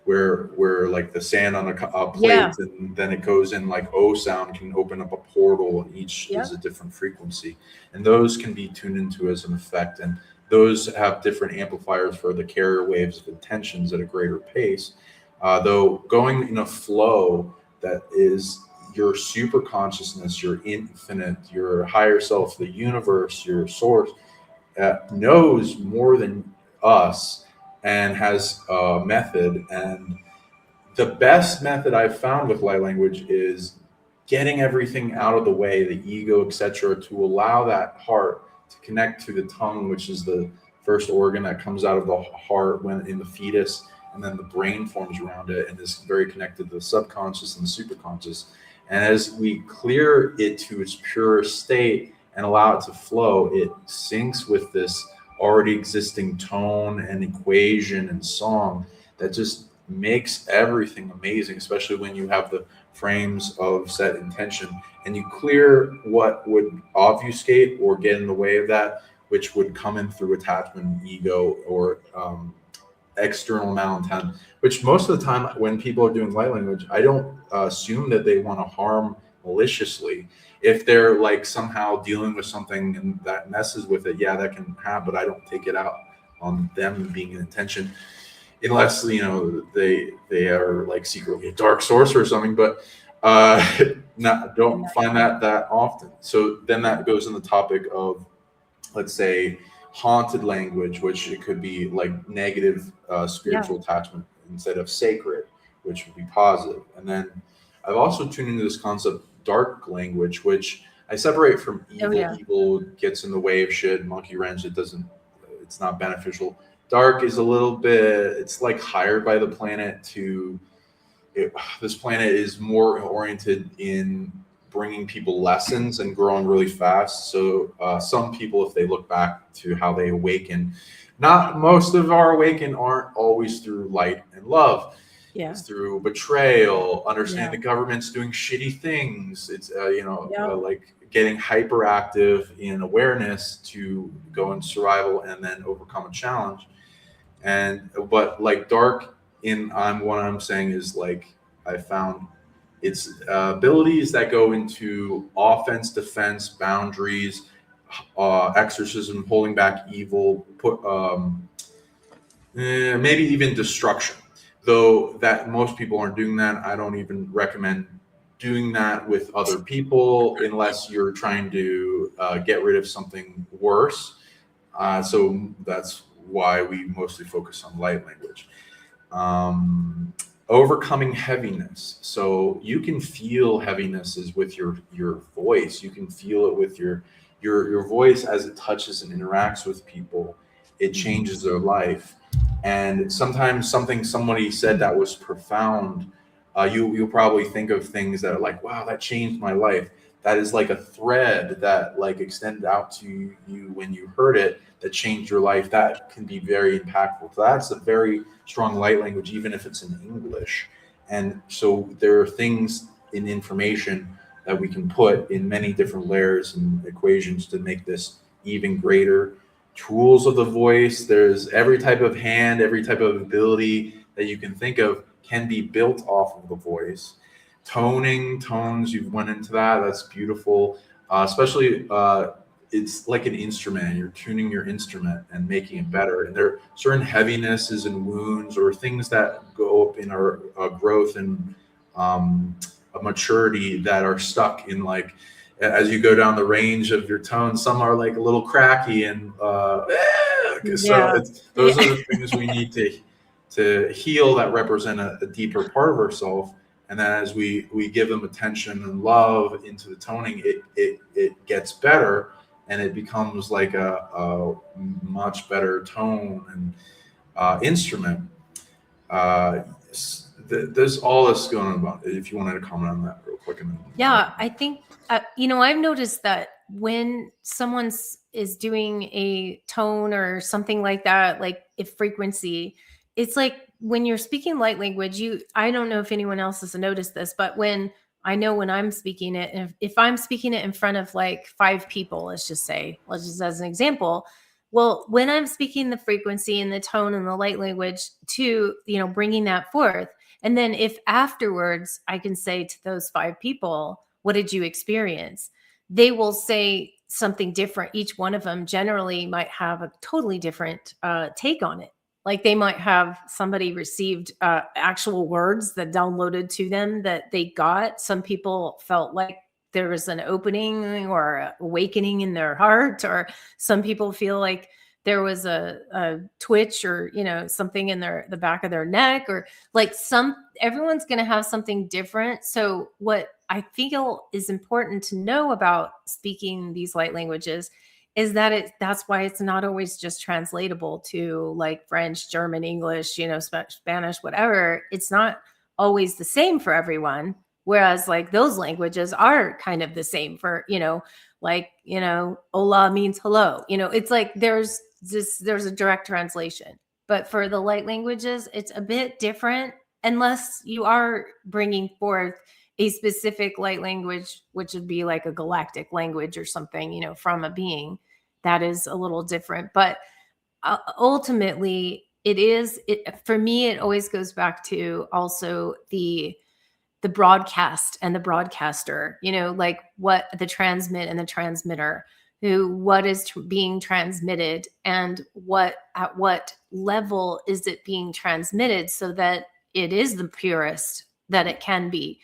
where like the sand on a plate, Yeah. and then it goes in, like O sound can open up a portal, and each Yep. is a different frequency, and those can be tuned into as an effect, and those have different amplifiers for the carrier waves of intentions at a greater pace. Though going in a flow that is your super consciousness, your infinite, your higher self, the universe, your source, knows more than us and has a method. And the best method I've found with light language is getting everything out of the way, the ego, etc., to allow that heart to connect to the tongue, which is the first organ that comes out of the heart when in the fetus, and then the brain forms around it and is very connected to the subconscious and the superconscious. And as we clear it to its pure state and allow it to flow, it syncs with this already existing tone and equation and song that just makes everything amazing, especially when you have the frames of set intention and you clear what would obfuscate or get in the way of that, which would come in through attachment, ego, or external malintent. Which most of the time when people are doing light language, I don't assume that they want to harm maliciously. If they're like somehow dealing with something and that messes with it, yeah, that can happen, but I don't take it out on them being an intention, unless they are like secretly a dark sorcerer or something. But don't find that often. So then that goes in the topic of, let's say, haunted language, which it could be like negative spiritual attachment instead of sacred, which would be positive. And then I've also tuned into this concept dark language, which I separate from evil. Evil gets in the way of shit, monkey wrench. It's not beneficial. Dark is a little bit, it's like hired by the planet this planet is more oriented in bringing people lessons and growing really fast. So some people, if they look back to how they awaken, not most of our awaken aren't always through light and love. Yeah. It's through betrayal, understanding the government's doing shitty things. It's like getting hyperactive in awareness to go into survival and then overcome a challenge. But like dark what I'm saying is, like, I found it's abilities that go into offense, defense, boundaries, exorcism, holding back evil, maybe even destruction. Though that most people aren't doing that. I don't even recommend doing that with other people unless you're trying to get rid of something worse. So that's why we mostly focus on light language. Overcoming heaviness. So you can feel heavinesses with your voice. You can feel it with your voice as it touches and interacts with people. It changes their life. And sometimes somebody said that was profound. You'll probably think of things that are like, wow, that changed my life. That is like a thread that like extended out to you when you heard it, that changed your life. That can be very impactful. So that's a very strong light language, even if it's in English. And so there are things in information that we can put in many different layers and equations to make this even greater. Tools of the voice. There's every type of hand, every type of ability that you can think of can be built off of the voice. Tones, you've went into that. That's beautiful. Especially it's like an instrument. You're tuning your instrument and making it better. And there are certain heavinesses and wounds or things that go up in our growth and a maturity that are stuck in, like, as you go down the range of your tone, some are like a little cracky and those are the things we need to heal that represent a deeper part of ourselves. And then as we give them attention and love into the toning, it gets better and it becomes like a much better tone and instrument. there's all this going on about. If you wanted to comment on that real quick, and then Yeah, I think I've noticed that when someone's is doing a tone or something like that, like if frequency, it's like when you're speaking light language, I don't know if anyone else has noticed this, but when I know when I'm speaking it, and if I'm speaking it in front of like 5 people, let's just as an example, well, when I'm speaking the frequency and the tone and the light language to, bringing that forth, and then if afterwards I can say to those 5 people, what did you experience? They will say something different. Each one of them generally might have a totally different take on it. Like they might have somebody received actual words that downloaded to them that they got. Some people felt like there was an opening or awakening in their heart, or some people feel like there was a twitch or something in the back of their neck, or like everyone's going to have something different. So what I feel is important to know about speaking these light languages is that that's why it's not always just translatable to like French, German, English, Spanish, whatever. It's not always the same for everyone. Whereas like those languages are kind of the same for, hola means hello. It's like there's a direct translation. But for the light languages, it's a bit different unless you are bringing forth a specific light language, which would be like a galactic language or something, from a being. That is a little different. But ultimately, for me, it always goes back to also the broadcast and the broadcaster, like what the transmit and the transmitter, what is being transmitted, and at what level is it being transmitted so that it is the purest that it can be.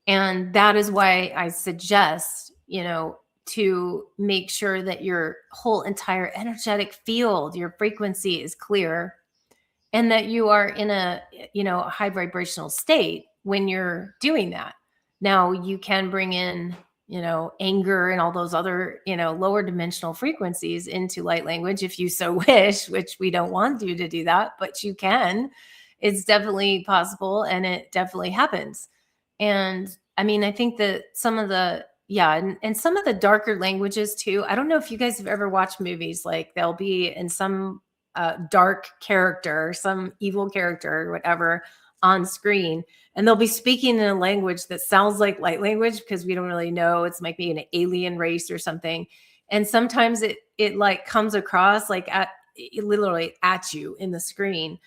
And that is why I suggest, to make sure that your whole entire energetic field, your frequency is clear, and that you are in a high vibrational state when you're doing that. Now you can bring in anger and all those other lower dimensional frequencies into light language if you so wish, which we don't want you to do that, but you can. It's definitely possible, and it definitely happens. And I mean, I think that some of the and some of the darker languages too. I don't know if you guys have ever watched movies, like they'll be in some dark character, some evil character or whatever on screen, and they'll be speaking in a language that sounds like light language because we don't really know. It's might be an alien race or something. And sometimes it like comes across like literally at you in the screen,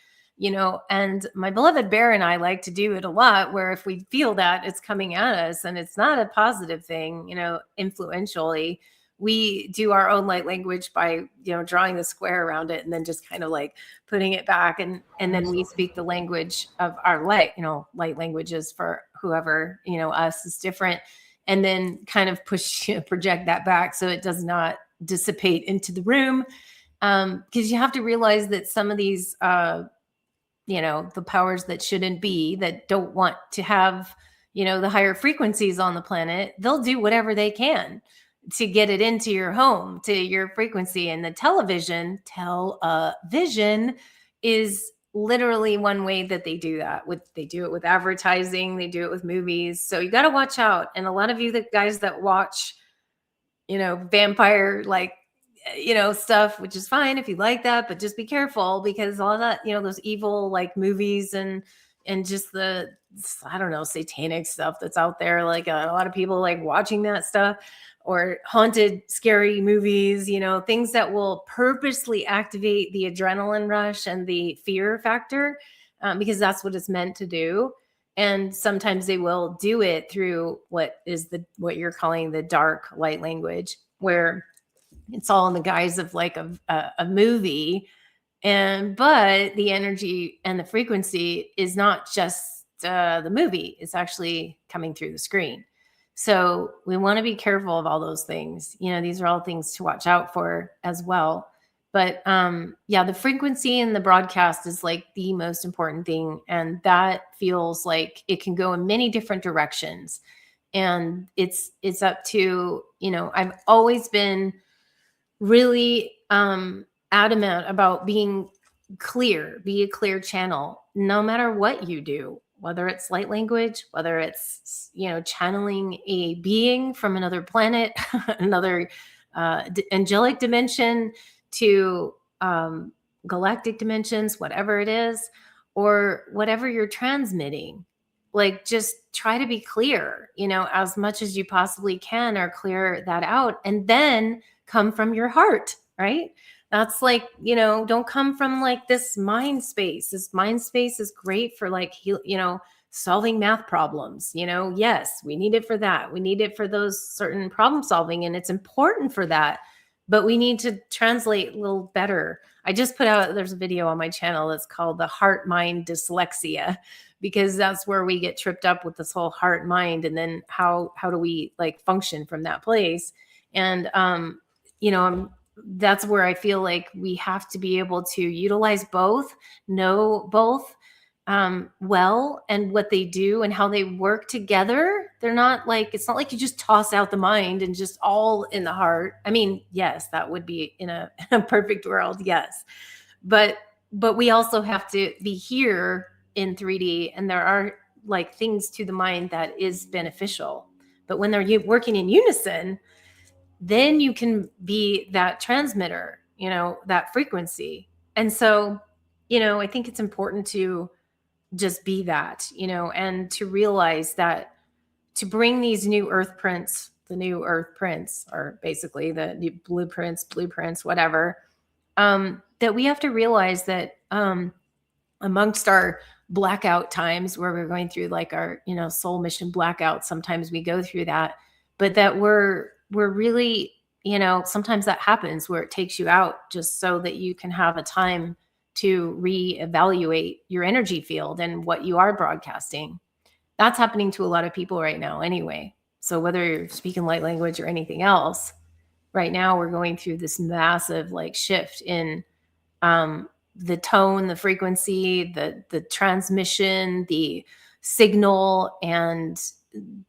and my beloved bear and I like to do it a lot, where if we feel that it's coming at us and it's not a positive thing, influentially, we do our own light language by drawing the square around it and then just kind of like putting it back, and then we speak the language of our light languages for whoever us is different, and then kind of project that back so it does not dissipate into the room, because you have to realize that some of these the powers that shouldn't be, that don't want to have the higher frequencies on the planet, they'll do whatever they can to get it into your home, to your frequency. And the television is literally one way that they do that. They do it with advertising, they do it with movies. So you got to watch out. And a lot of you, the guys that watch vampire stuff, which is fine if you like that, but just be careful, because all that those evil like movies and just the, I don't know, satanic stuff that's out there, like a lot of people like watching that stuff, or haunted scary movies, things that will purposely activate the adrenaline rush and the fear factor, because that's what it's meant to do. And sometimes they will do it through what you're calling the dark light language, where it's all in the guise of like a movie, but the energy and the frequency is not just the movie, it's actually coming through the screen. So we want to be careful of all those things. These are all things to watch out for as well. But the frequency in the broadcast is like the most important thing, and that feels like it can go in many different directions. And it's up to, I've always been really adamant about being clear, be a clear channel, no matter what you do, whether it's light language, whether it's, channeling a being from another planet, another angelic dimension, to galactic dimensions, whatever it is, or whatever you're transmitting. Like, just try to be clear, as much as you possibly can, or clear that out, and then come from your heart, right? That's like, don't come from like this mind space. This mind space is great for like, solving math problems. Yes, we need it for that. We need it for those certain problem solving, and it's important for that. But we need to translate a little better. I just put out, there's a video on my channel that's called the Heart Mind Dyslexia, because that's where we get tripped up with this whole heart mind, and then how do we like function from that place. And that's where I feel like we have to be able to utilize both, know both well, and what they do and how they work together. They're not like, it's not like you just toss out the mind and just all in the heart. I mean, yes, that would be in a perfect world. Yes. But we also have to be here in 3D, and there are like things to the mind that is beneficial. But when they're working in unison, then you can be that transmitter, that frequency. And so, I think it's important to just be that, and to realize that, to bring these new earth prints, the new earth prints are basically the new blueprints, whatever, that we have to realize that amongst our blackout times, where we're going through like our, soul mission blackout, sometimes we go through that, but that we're really, sometimes that happens where it takes you out, just so that you can have a time to reevaluate your energy field and what you are broadcasting. That's happening to a lot of people right now anyway. So whether you're speaking light language or anything else, right now we're going through this massive like shift in the tone, the frequency, the transmission, the signal, and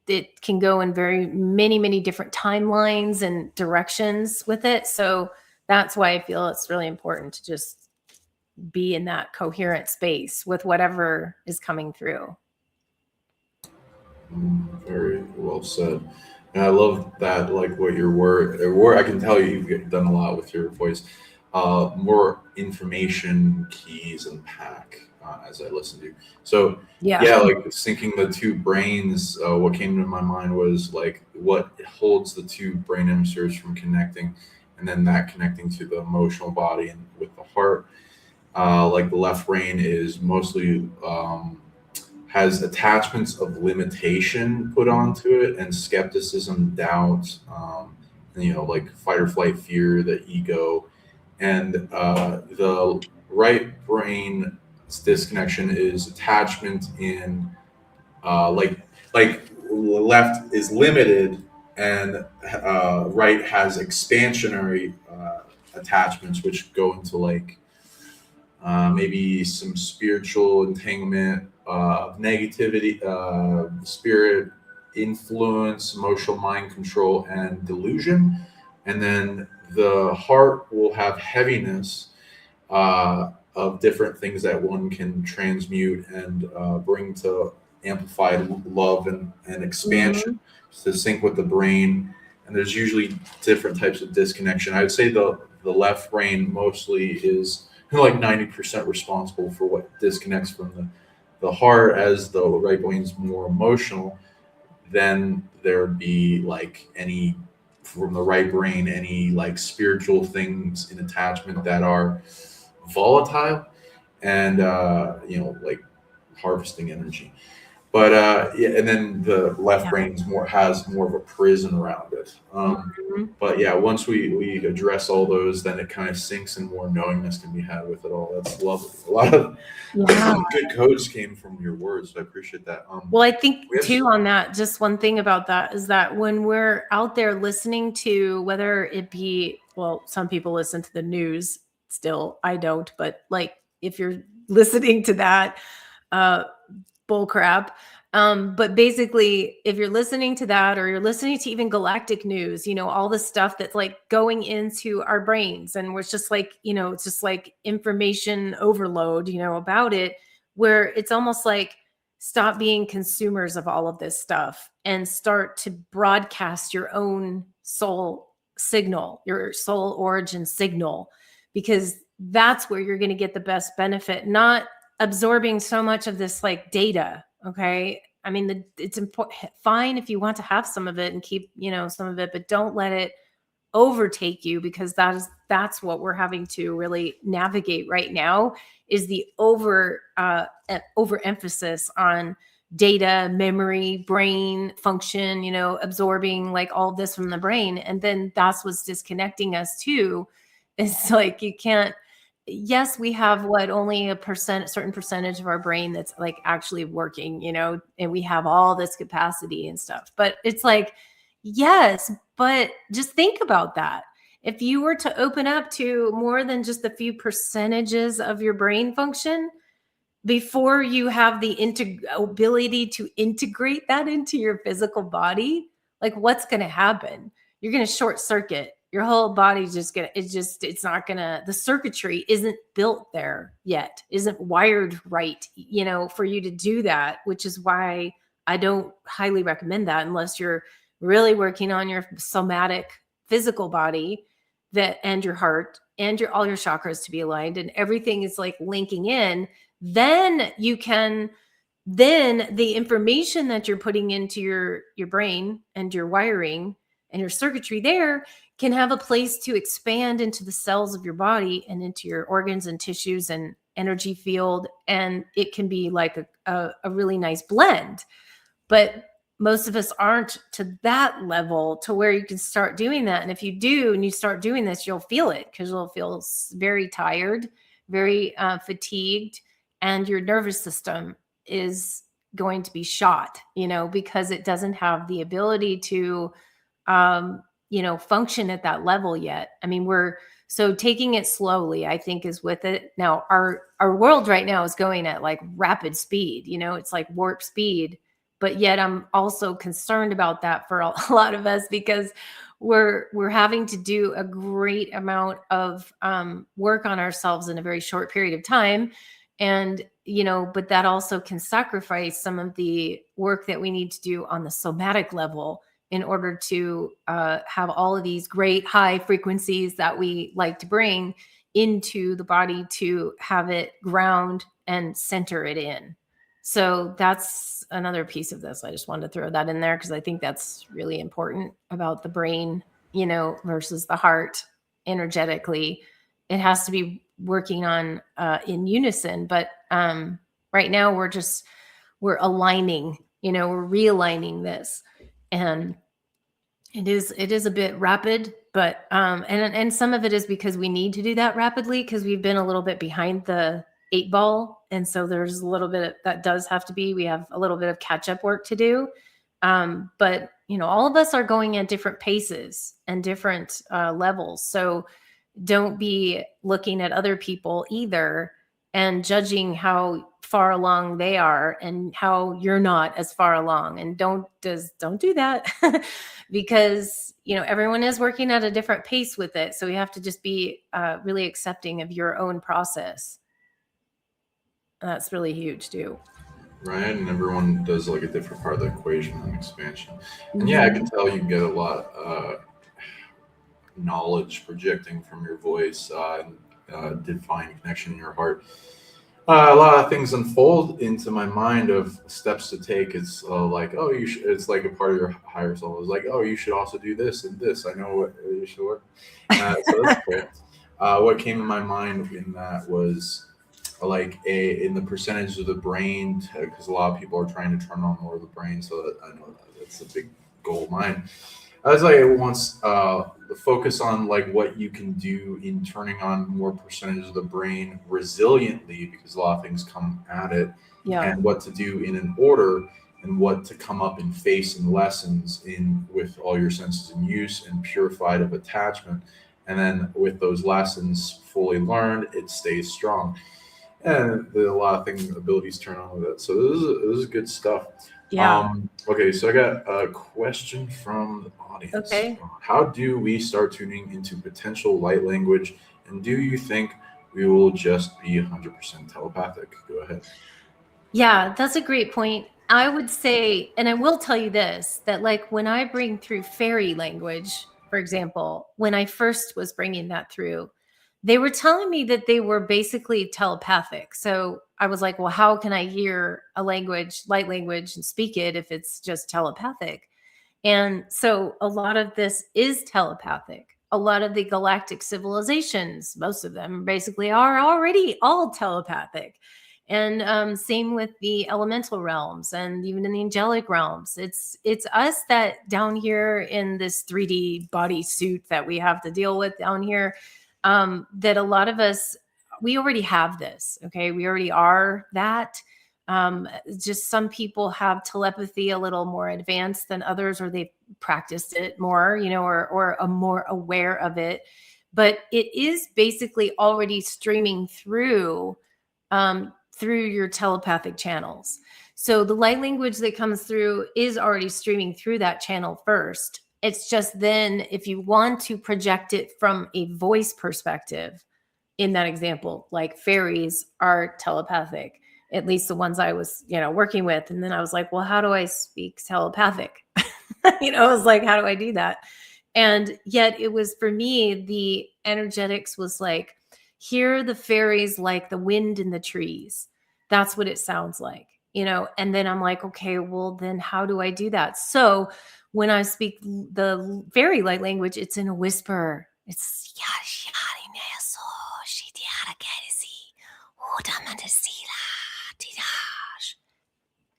it can go in very many different timelines and directions with it. So that's why I feel it's really important to just be in that coherent space with whatever is coming through. Very well said. And I love that, like what your word. I can tell you've done a lot with your voice. More information, keys, and pack as I listen to you. So Yeah. yeah, like syncing the two brains. What came to my mind was like what holds the two brain hemispheres from connecting, and then that connecting to the emotional body and with the heart. Like the left brain is mostly has attachments of limitation put onto it, and skepticism, doubt, like fight or flight, fear, the ego, and the right brain disconnection is attachment in like left is limited, and right has expansionary attachments, which go into like maybe some spiritual entanglement, negativity, spirit influence, emotional mind control, and delusion. And then the heart will have heaviness of different things that one can transmute and bring to amplified love and expansion to sync with the brain. And there's usually different types of disconnection. I would say the left brain mostly is like 90% responsible for what disconnects from the heart, as the right brain's more emotional. Then there'd be like any from the right brain, any like spiritual things in attachment that are volatile and like harvesting energy. But yeah, and then the left brain's has more of a prison around it. But yeah, once we address all those, then it kind of sinks, and more knowingness can be had with it all. That's lovely. A lot of good codes came from your words, so I appreciate that. Well, I think too on that, just one thing about that is that when we're out there listening to, whether it be, well, some people listen to the news still, I don't, but like if you're listening to that, bull crap. But basically, if you're listening to that, or you're listening to even galactic news, all the stuff that's like going into our brains, and we're just like, it's just like information overload, about it, where it's almost like stop being consumers of all of this stuff and start to broadcast your own soul signal, your soul origin signal, because that's where you're going to get the best benefit, not absorbing so much of this like data. Okay. I mean, it's important, fine if you want to have some of it and keep, some of it, but don't let it overtake you, because that's what we're having to really navigate right now, is the overemphasis on data, memory, brain function, absorbing like all this from the brain. And then that's what's disconnecting us too. It's like, you can't, yes, we have only a certain percentage of our brain that's like actually working, and we have all this capacity and stuff. But it's like, yes, but just think about that. If you were to open up to more than just a few percentages of your brain function before you have the ability to integrate that into your physical body, like what's going to happen? You're going to short circuit. Your whole body's just going to, it's not going to, the circuitry isn't built there yet, isn't wired right, for you to do that, which is why I don't highly recommend that unless you're really working on your somatic physical body and your heart and all your chakras to be aligned and everything is like linking in. Then the information that you're putting into your brain and your wiring and your circuitry there can have a place to expand into the cells of your body and into your organs and tissues and energy field. And it can be like a really nice blend. But most of us aren't to that level to where you can start doing that. And if you do, and you start doing this, you'll feel it, because you'll feel very tired, very fatigued, and your nervous system is going to be shot, because it doesn't have the ability to, function at that level yet. I mean, so taking it slowly, I think, is with it. Now, our world right now is going at like rapid speed, it's like warp speed. But yet I'm also concerned about that for a lot of us, because we're having to do a great amount of work on ourselves in a very short period of time. And, but that also can sacrifice some of the work that we need to do on the somatic level in order to have all of these great high frequencies that we like to bring into the body to have it ground and center it in. So that's another piece of this. I just wanted to throw that in there because I think that's really important about the brain, versus the heart energetically. It has to be working on in unison. But right now we're aligning, we're realigning this. And it is a bit rapid, but and some of it is because we need to do that rapidly because we've been a little bit behind the 8 ball. And so there's a little bit that does have to be, we have a little bit of catch up work to do. But all of us are going at different paces and different levels. So don't be looking at other people either and judging how far along they are and how you're not as far along. And don't do that because, everyone is working at a different pace with it. So we have to just be really accepting of your own process. That's really huge too. Right, and everyone does like a different part of the equation and expansion. And yeah, I can tell you get a lot knowledge projecting from your voice and divine connection in your heart. A lot of things unfold into my mind of steps to take. It's like, oh, you should. It's like a part of your higher soul. It's like, oh, you should also do this and this. I know what you should work. So that's cool. What came in my mind in that was like in the percentage of the brain, because a lot of people are trying to turn on more of the brain. So that, I know that's a big goal of mine. I was like, it wants focus on like what you can do in turning on more percentage of the brain resiliently, because a lot of things come at it, and what to do in an order, and what to come up and face in lessons in with all your senses in use and purified of attachment. And then with those lessons fully learned, it stays strong. And a lot of things, abilities turn on with it. So this is good stuff. Yeah. Okay, so I got a question from the audience. Okay. How do we start tuning into potential light language? And do you think we will just be 100% telepathic? Go ahead. Yeah, that's a great point. I would say, and I will tell you this, that like when I bring through fairy language, for example, when I first was bringing that through, they were telling me that they were basically telepathic. So I was like, well, how can I hear a language, light language, and speak it if it's just telepathic? And so a lot of this is telepathic. A lot of the galactic civilizations, most of them basically are already all telepathic. And same with the elemental realms and even in the angelic realms. It's us that down here in this 3D body suit that we have to deal with down here, that a lot of us, we already have this. Okay. We already are that. Just some people have telepathy a little more advanced than others, or they've practiced it more, or are more aware of it. But it is basically already streaming through your telepathic channels. So the light language that comes through is already streaming through that channel first. It's just then if you want to project it from a voice perspective, in that example, like fairies are telepathic, at least the ones I was, working with. And then I was like, well, how do I speak telepathic? I was like, how do I do that? And yet it was for me, the energetics was like, hear the fairies like the wind in the trees. That's what it sounds like, And then I'm like, okay, well, then how do I do that? So when I speak the fairy light language, it's in a whisper. It's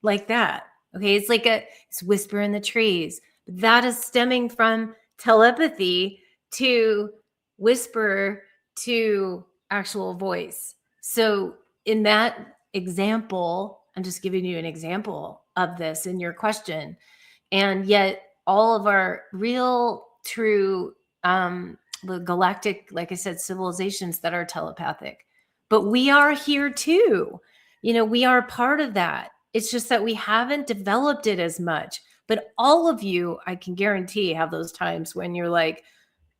like that. Okay. It's whisper in the trees. That is stemming from telepathy to whisper to actual voice. So in that example, I'm just giving you an example of this in your question. And yet all of our real true the galactic, like I said, civilizations that are telepathic. But we are here too. We are part of that. It's just that we haven't developed it as much. But all of you, I can guarantee, have those times when you're like,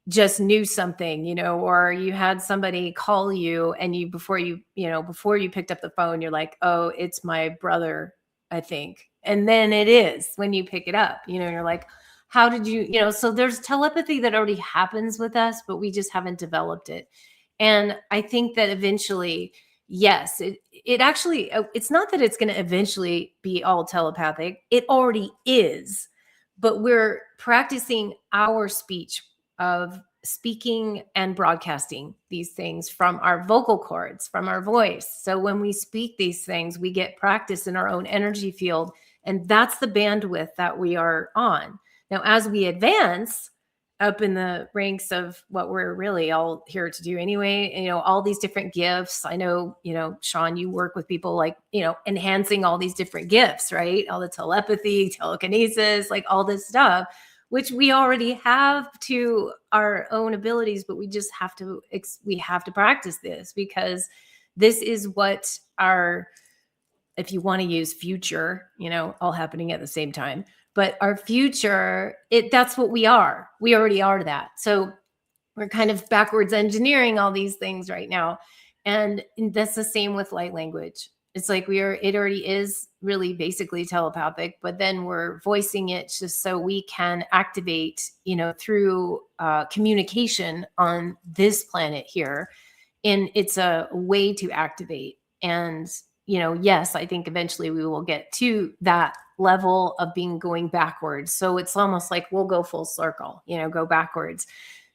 just knew something, or you had somebody call you and before you picked up the phone, you're like, oh, it's my brother, I think. And then it is when you pick it up, you're like, how did so there's telepathy that already happens with us, but we just haven't developed it. And I think that eventually, yes, it actually, it's not that it's going to eventually be all telepathic. It already is, but we're practicing our speech of speaking and broadcasting these things from our vocal cords, from our voice. So when we speak these things, we get practice in our own energy field. And that's the bandwidth that we are on. Now, as we advance up in the ranks of what we're really all here to do anyway, all these different gifts. I know, Sean, you work with people like, enhancing all these different gifts, right? All the telepathy, telekinesis, like all this stuff, which we already have to our own abilities, but we just have to practice this, because this is what our, if you want to use future, all happening at the same time, but our future, that's what we are. We already are that. So we're kind of backwards engineering all these things right now. And that's the same with light language. It's like it already is really basically telepathic, but then we're voicing it just so we can activate, through communication on this planet here. And it's a way to activate. And, yes, I think eventually we will get to that level of going backwards. So it's almost like we'll go full circle, go backwards,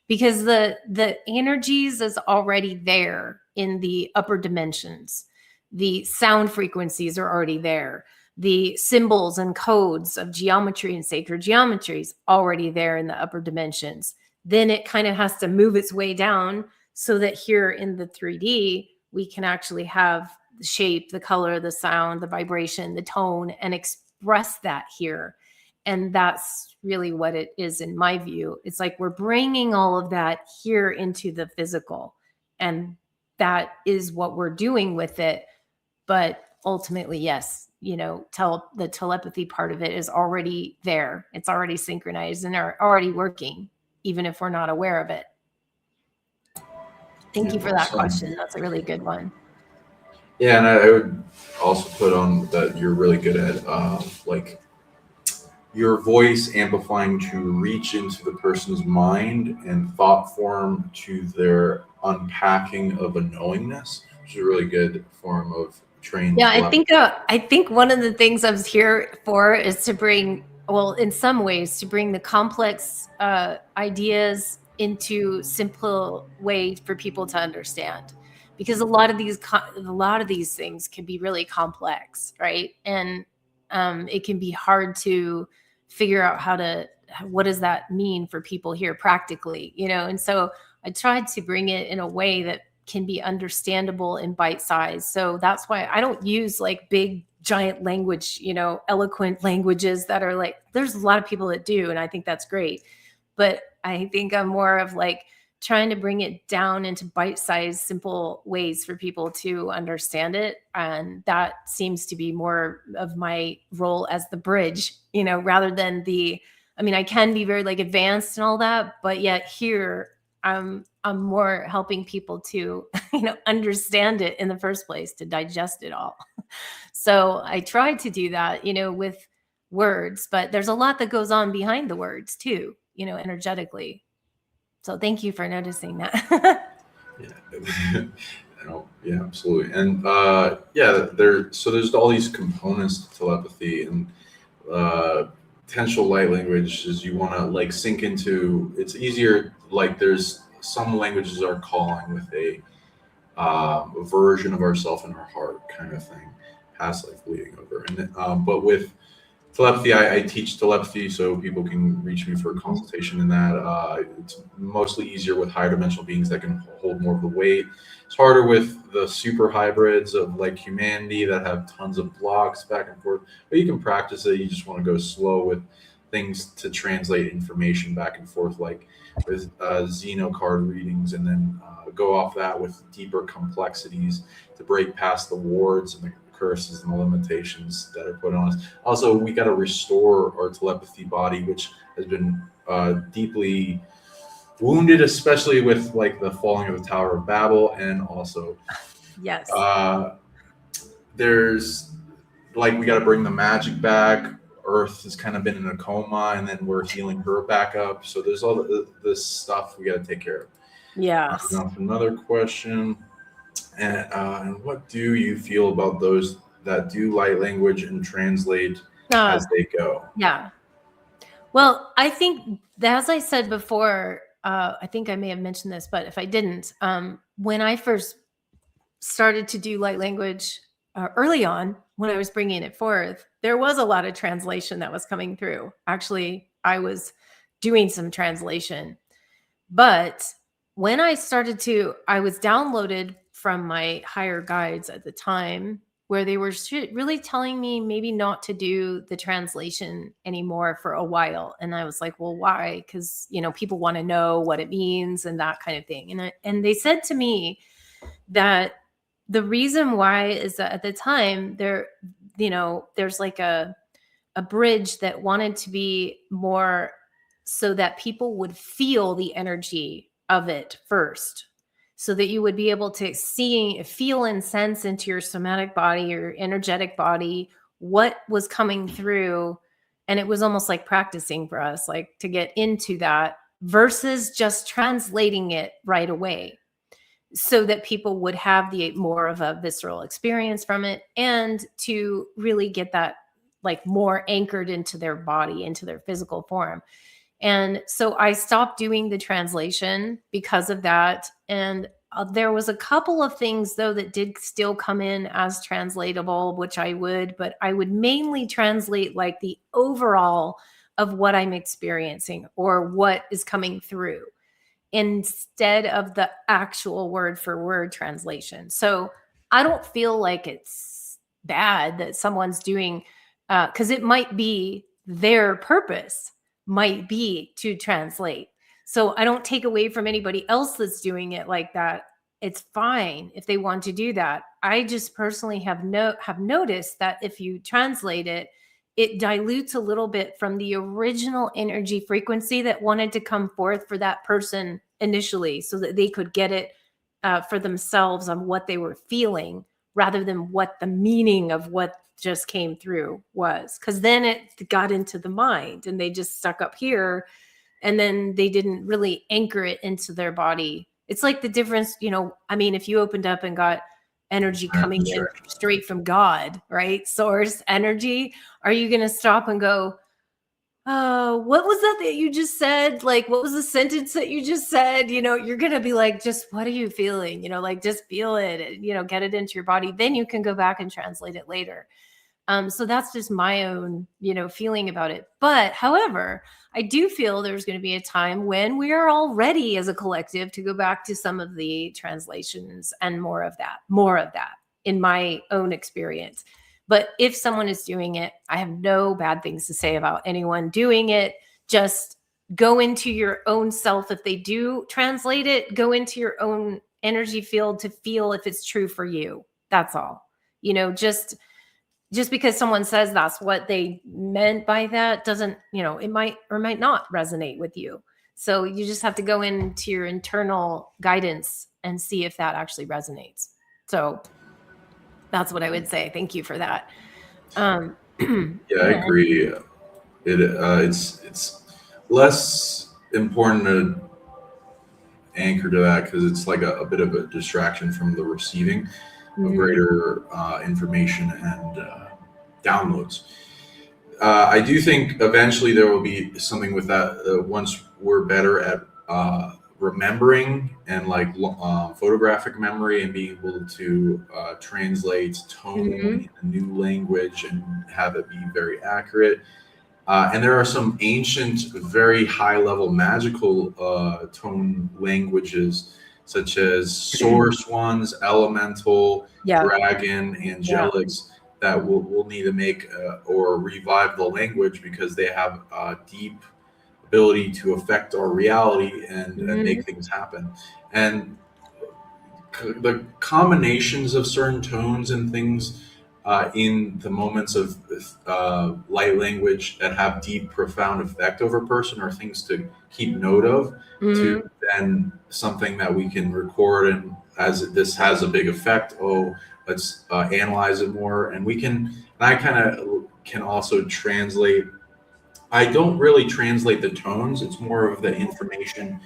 because the energies is already there in the upper dimensions. The sound frequencies are already there. The symbols and codes of geometry and sacred geometry is already there in the upper dimensions. Then it kind of has to move its way down so that here in the 3D, we can actually have the shape, the color, the sound, the vibration, the tone, and express that here. And that's really what it is in my view. It's like we're bringing all of that here into the physical. And that is what we're doing with it. But ultimately, yes, the telepathy part of it is already there. It's already synchronized and are already working, even if we're not aware of it. Thank you for that question. That's a really good one. Yeah, and I would also put on that you're really good at like your voice amplifying to reach into the person's mind and thought form to their unpacking of a knowingness, which is a really good form of trained Yeah, telepathy. I think one of the things I was here for is to bring, well, in some ways, to bring the complex ideas into simple ways for people to understand, because a lot of these things can be really complex, right? And it can be hard to figure out what does that mean for people here practically, you know? And so I tried to bring it in a way that can be understandable in bite size. So that's why I don't use like big giant language, you know, eloquent languages that are like, there's a lot of people that do, and I think that's great. But I think I'm more of like trying to bring it down into bite sized simple ways for people to understand it, and that seems to be more of my role as the bridge, you know, rather than the, I mean, I can be very like advanced and all that, but yet here I'm more helping people to you know understand it in the first place, to digest it all. So I try to do that, you know, with words, but there's a lot that goes on behind the words too, you know, energetically. So thank you for noticing that. Yeah. Yeah, absolutely. And yeah, there's all these components to telepathy and potential light language is you want to like sink into. It's easier. Like there's some languages are calling with a version of ourself in our heart kind of thing, past life bleeding over. And but with telepathy, I teach telepathy so people can reach me for a Mhm. consultation in that. It's mostly easier with higher dimensional beings that can hold more of the weight. It's harder with the super hybrids of like humanity that have tons of blocks back and forth. But you can practice it. You just want to go slow with things to translate information back and forth, like with Xeno card readings, and then go off that with deeper complexities to break past the wards and the curses and the limitations that are put on us. Also, we got to restore our telepathy body, which has been deeply wounded, especially with like the falling of the Tower of Babel, and also Yes. uh, there's like we got to bring the magic back. Earth has kind of been in a coma, and then we're healing her back up. So there's all this stuff we got to take care of. Yes. Now, for another question, and what do you feel about those that do light language and translate Uh, as they go? yeah. Well, I think, as I said before, I think I may have mentioned this, but if I didn't, when I first started to do light language early on, when I was bringing it forth, there was a lot of translation that was coming through. Actually, I was doing some translation. But when I was downloaded from my higher guides at the time, where they were really telling me maybe not to do the translation anymore for a while. And I was like, well, why? Because, you know, people want to know what it means and that kind of thing. And they said to me that the reason why is that at the time you know, there's like a bridge that wanted to be more so that people would feel the energy of it first, so that you would be able to feel and sense into your somatic body, your energetic body, what was coming through. And it was almost like practicing for us, like to get into that versus just translating it right away, so that people would have the more of a visceral experience from it, and to really get that like more anchored into their body, into their physical form. And so I stopped doing the translation because of that. And there was a couple of things though that did still come in as translatable, which but I would mainly translate like the overall of what I'm experiencing or what is coming through, instead of the actual word for word translation. So I don't feel like it's bad that someone's doing, because it might be their purpose, might be to translate. So I don't take away from anybody else that's doing it like that. It's fine if they want to do that. I just personally have noticed that if you translate it, it dilutes a little bit from the original energy frequency that wanted to come forth for that person initially, so that they could get it for themselves on what they were feeling, rather than what the meaning of what just came through was. Because then it got into the mind and they just stuck up here, and then they didn't really anchor it into their body. It's like the difference, I mean, if you opened up and got energy coming in straight from God, right? Source energy, are you going to stop and go, oh, what was that you just said? Like, what was the sentence that you just said? You're going to be like, just what are you feeling? Like, just feel it, get it into your body. Then you can go back and translate it later. So that's just my own, feeling about it. But however, I do feel there's going to be a time when we are all ready as a collective to go back to some of the translations and more of that in my own experience. But if someone is doing it, I have no bad things to say about anyone doing it. Just go into your own self. If they do translate it, go into your own energy field to feel if it's true for you. That's all. Just because someone says that's what they meant by that doesn't, it might or might not resonate with you. So you just have to go into your internal guidance and see if that actually resonates. So that's what I would say. Thank you for that. Yeah, I agree. It's less important to anchor to that because it's like a bit of a distraction from the receiving of greater information and downloads. I do think eventually there will be something with that once we're better at remembering and like photographic memory and being able to translate tone in a new language and have it be very accurate. And there are some ancient, very high level magical tone languages, such as source ones, elemental, dragon, angelics, that we'll need to make or revive the language because they have deep ability to affect our reality and make things happen. And the combinations of certain tones and things in the moments of light language that have deep, profound effect over a person are things to keep note of, to then something that we can record, and as this has a big effect, let's analyze it more. And I kind of can also translate. I don't really translate the tones. It's more of the information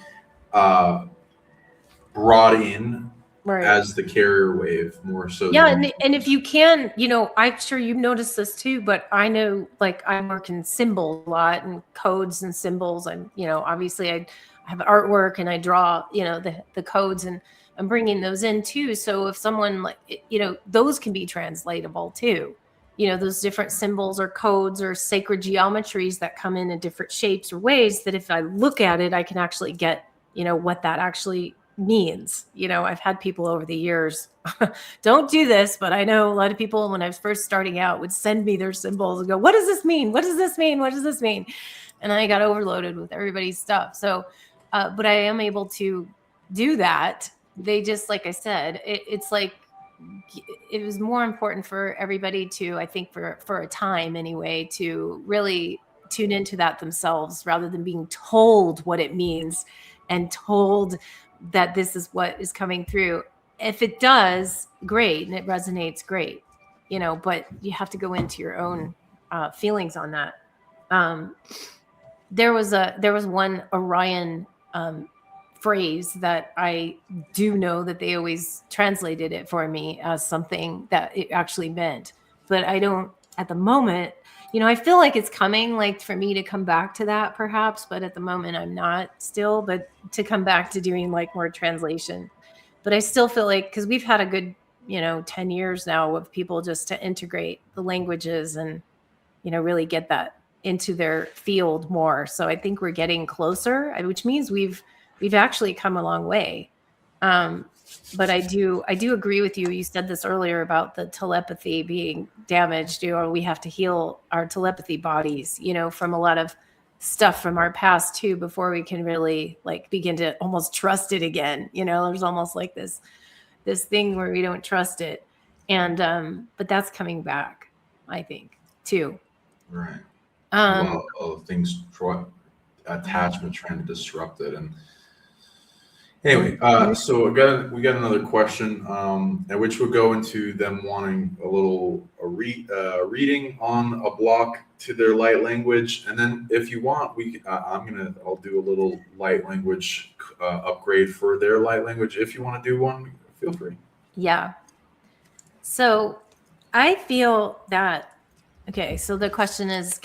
brought in as the carrier wave more so. Yeah, and if you can, I'm sure you've noticed this too, but I know, like, I work in symbols a lot and codes and symbols. I'm, obviously I have artwork and I draw, the codes, and I'm bringing those in too. So if someone, like, those can be translatable too. Those different symbols or codes or sacred geometries that come in different shapes or ways that if I look at it, I can actually get, what that actually means. I've had people over the years, don't do this, but I know a lot of people when I was first starting out would send me their symbols and go, what does this mean? What does this mean? What does this mean? And I got overloaded with everybody's stuff. So, but I am able to do that. They just, like I said, it's like, it was more important for everybody to, I think for a time anyway, to really tune into that themselves rather than being told what it means and told that this is what is coming through. If it does, great, and it resonates, great, but you have to go into your own feelings on that. There was one Orion phrase that I do know that they always translated it for me as something that it actually meant, but I don't at the moment. I feel like it's coming, like for me to come back to that perhaps, but at the moment I'm not still, but to come back to doing like more translation. But I still feel like, because we've had a good, 10 years now of people just to integrate the languages and, really get that into their field more. So I think we're getting closer, which means we've actually come a long way. But I do agree with you. You said this earlier about the telepathy being damaged, or we have to heal our telepathy bodies, from a lot of stuff from our past too, before we can really like begin to almost trust it again. There's almost like this thing where we don't trust it. And but that's coming back, I think, too. Right. Well, things attachment trying to disrupt it, and Anyway, so we got another question, and which would go into them wanting a reading on a block to their light language, and then if you want, I'll do a little light language upgrade for their light language. If you want to do one, feel free. Yeah. So I feel that, okay, so the question is,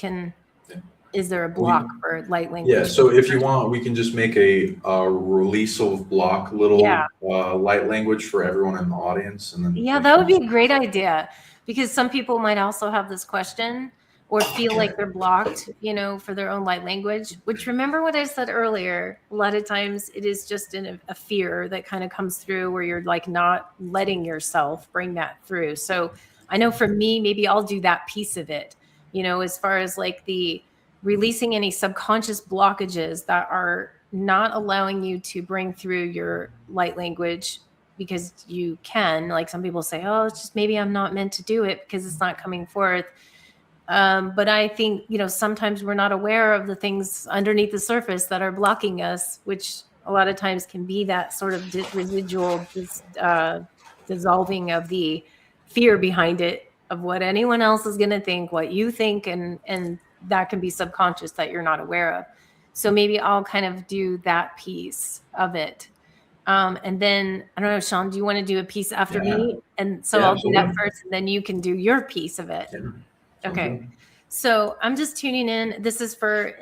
is there a block for light language? Yeah, so if you want, we can just make a release of block light language for everyone in the audience. And then that would be a great idea, because some people might also have this question or feel like they're blocked, for their own light language, which, remember what I said earlier, a lot of times it is just a fear that kind of comes through where you're like not letting yourself bring that through. So I know for me, maybe I'll do that piece of it, as far as like the releasing any subconscious blockages that are not allowing you to bring through your light language, because you can, like some people say, oh, it's just maybe I'm not meant to do it because it's not coming forth. But I think, sometimes we're not aware of the things underneath the surface that are blocking us, which a lot of times can be that sort of residual dissolving of the fear behind it, of what anyone else is going to think, what you think, and that can be subconscious that you're not aware of. So maybe I'll kind of do that piece of it. And then, I don't know, Sean, do you want to do a piece after me? And so I'll do that first, and then you can do your piece of it. Okay. So I'm just tuning in. This is for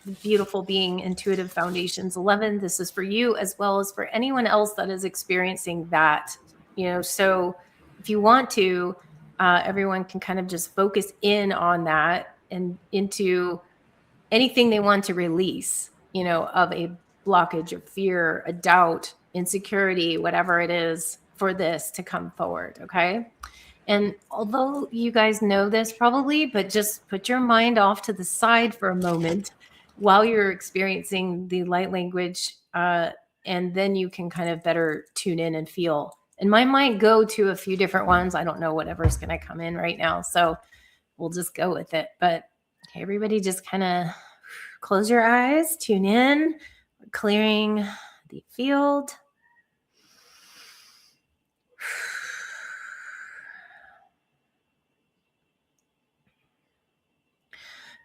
the beautiful being Intuitive Foundations 11. This is for you as well as for anyone else that is experiencing that, so if you want to, everyone can kind of just focus in on that and into anything they want to release, of a blockage of fear, a doubt, insecurity, whatever it is, for this to come forward. Okay. And although you guys know this probably, but just put your mind off to the side for a moment while you're experiencing the light language, and then you can kind of better tune in and feel. And mine might go to a few different ones. I don't know whatever's going to come in right now, so we'll just go with it. But okay, everybody just kind of close your eyes, tune in, clearing the field.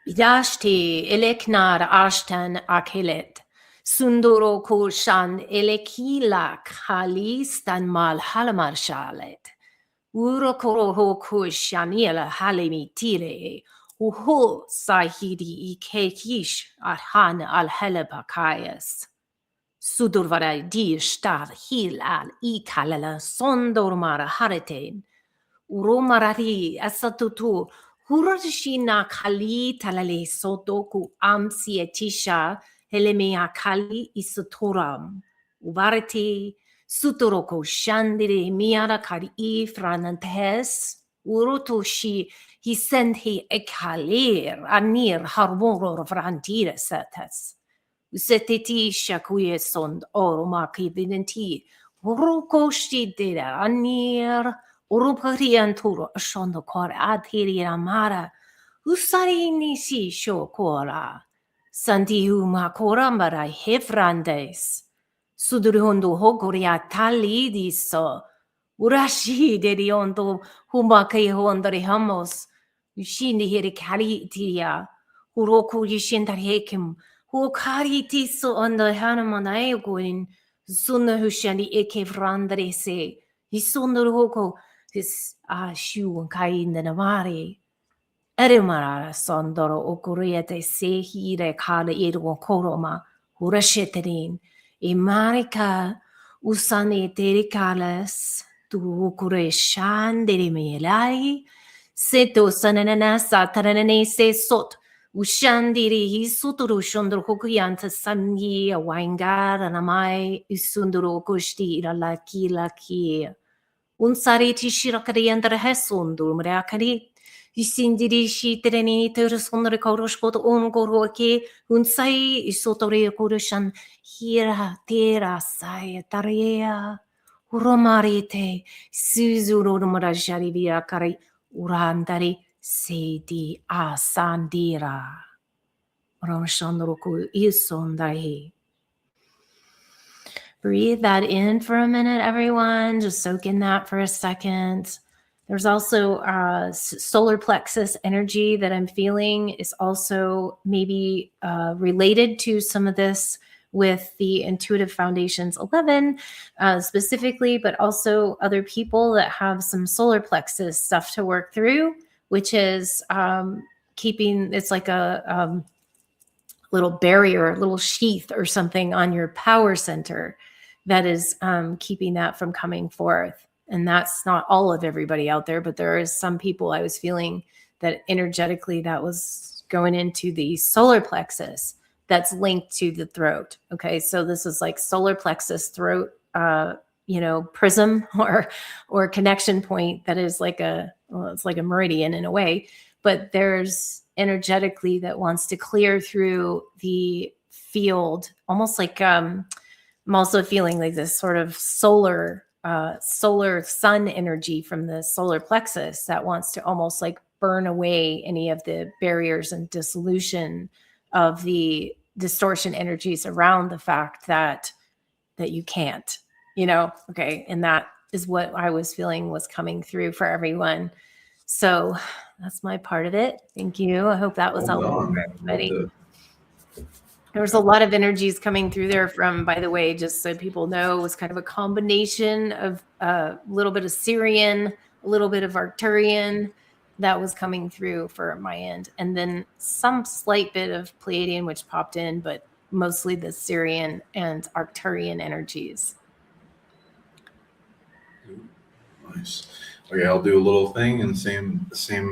Bidashti eleknar ashtan akelet. Sundoro kushan elekila khalistan mal halamar shalet. Urokoro kushanila halimitire. Uho sahidi ikekish arhan al helebakayas. Sudurvara di star hil al ikalala sondormara hareten. Uromarari asatutu. Hurashina kali talale sotoku amsietisha helemea kali isotoram. Uvareti sutoroko shandire miara kari franantes. Urotoshi hisenti ekalir anir harboro vrantire setes. Useteti shakuye sond oromaki videnti. Urokoshi dira anir. Uruparianturo shondo kor adhiri amara. Usari nisi shokora. Sandihu makorambara hefrandes. Sudurhondo hokoria tali diso. Urashi deriondo humake hondre hamos. Ushindi hiri kari tiria. Uroku yishindar hekim. Hukari tiso on the hanamanaegoin. Sunna hushani eke vrandrese. Hisundar hoko. His shu kain the namari. Erimara sondoro okuriete se hire kale edo koroma. Urasheterin. Imarika usane terikales. Tu ukure shan derimelai. Seto sanana satanane se sot. Ushandiri hisuturu shundur hokuyanta sanyi a wangar anamai. Isunduru kushti ira laki laki. Unsariti shirakariandra hesundur mreakari. Isindiri shitereni tersunre koroshkot ongoroke. Unsai isotori koroshan hira tera sai tarea. Uromarite suzuro marajari viakari urandari sedi asandira. Romshandroku isondai. breathe that in for a minute, everyone. Just soak in that for a second. There's also solar plexus energy that I'm feeling is also maybe related to some of this with the Intuitive Foundations 11 specifically, but also other people that have some solar plexus stuff to work through, which is keeping, it's like a little barrier, a little sheath or something on your power center that is keeping that from coming forth. And that's not all of everybody out there, but there is some people I was feeling that energetically that was going into the solar plexus that's linked to the throat. Okay, so this is like solar plexus, throat, prism or connection point that is like it's like a meridian in a way, but there's energetically that wants to clear through the field, almost like I'm also feeling like this sort of solar sun energy from the solar plexus that wants to almost like burn away any of the barriers and dissolution of the distortion energies around the fact that you can't, okay. And that is what I was feeling was coming through for everyone. So that's my part of it. Thank you. I hope that was helpful for everybody. There was a lot of energies coming through there from, by the way, just so people know, it was kind of a combination of a little bit of Syrian, a little bit of Arcturian that was coming through for my end. And then some slight bit of Pleiadian, which popped in, but mostly the Syrian and Arcturian energies. Nice. Okay, I'll do a little thing and same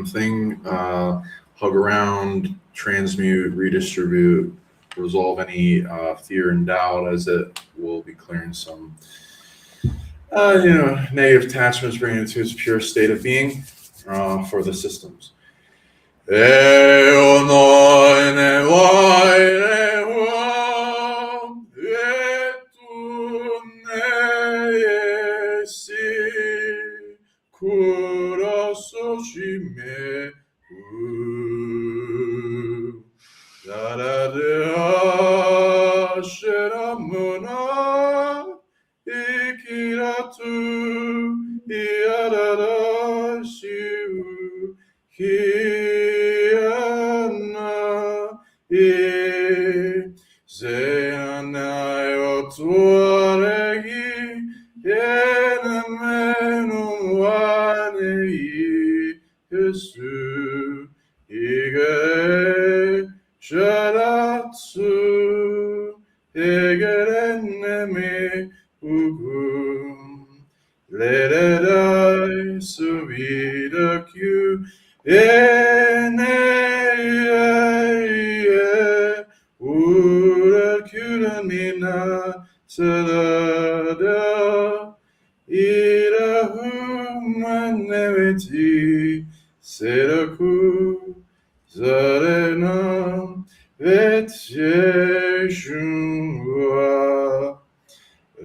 thing. Hug around, transmute, redistribute, resolve any fear and doubt, as it will be clearing some negative attachments, bringing it to its pure state of being for the systems.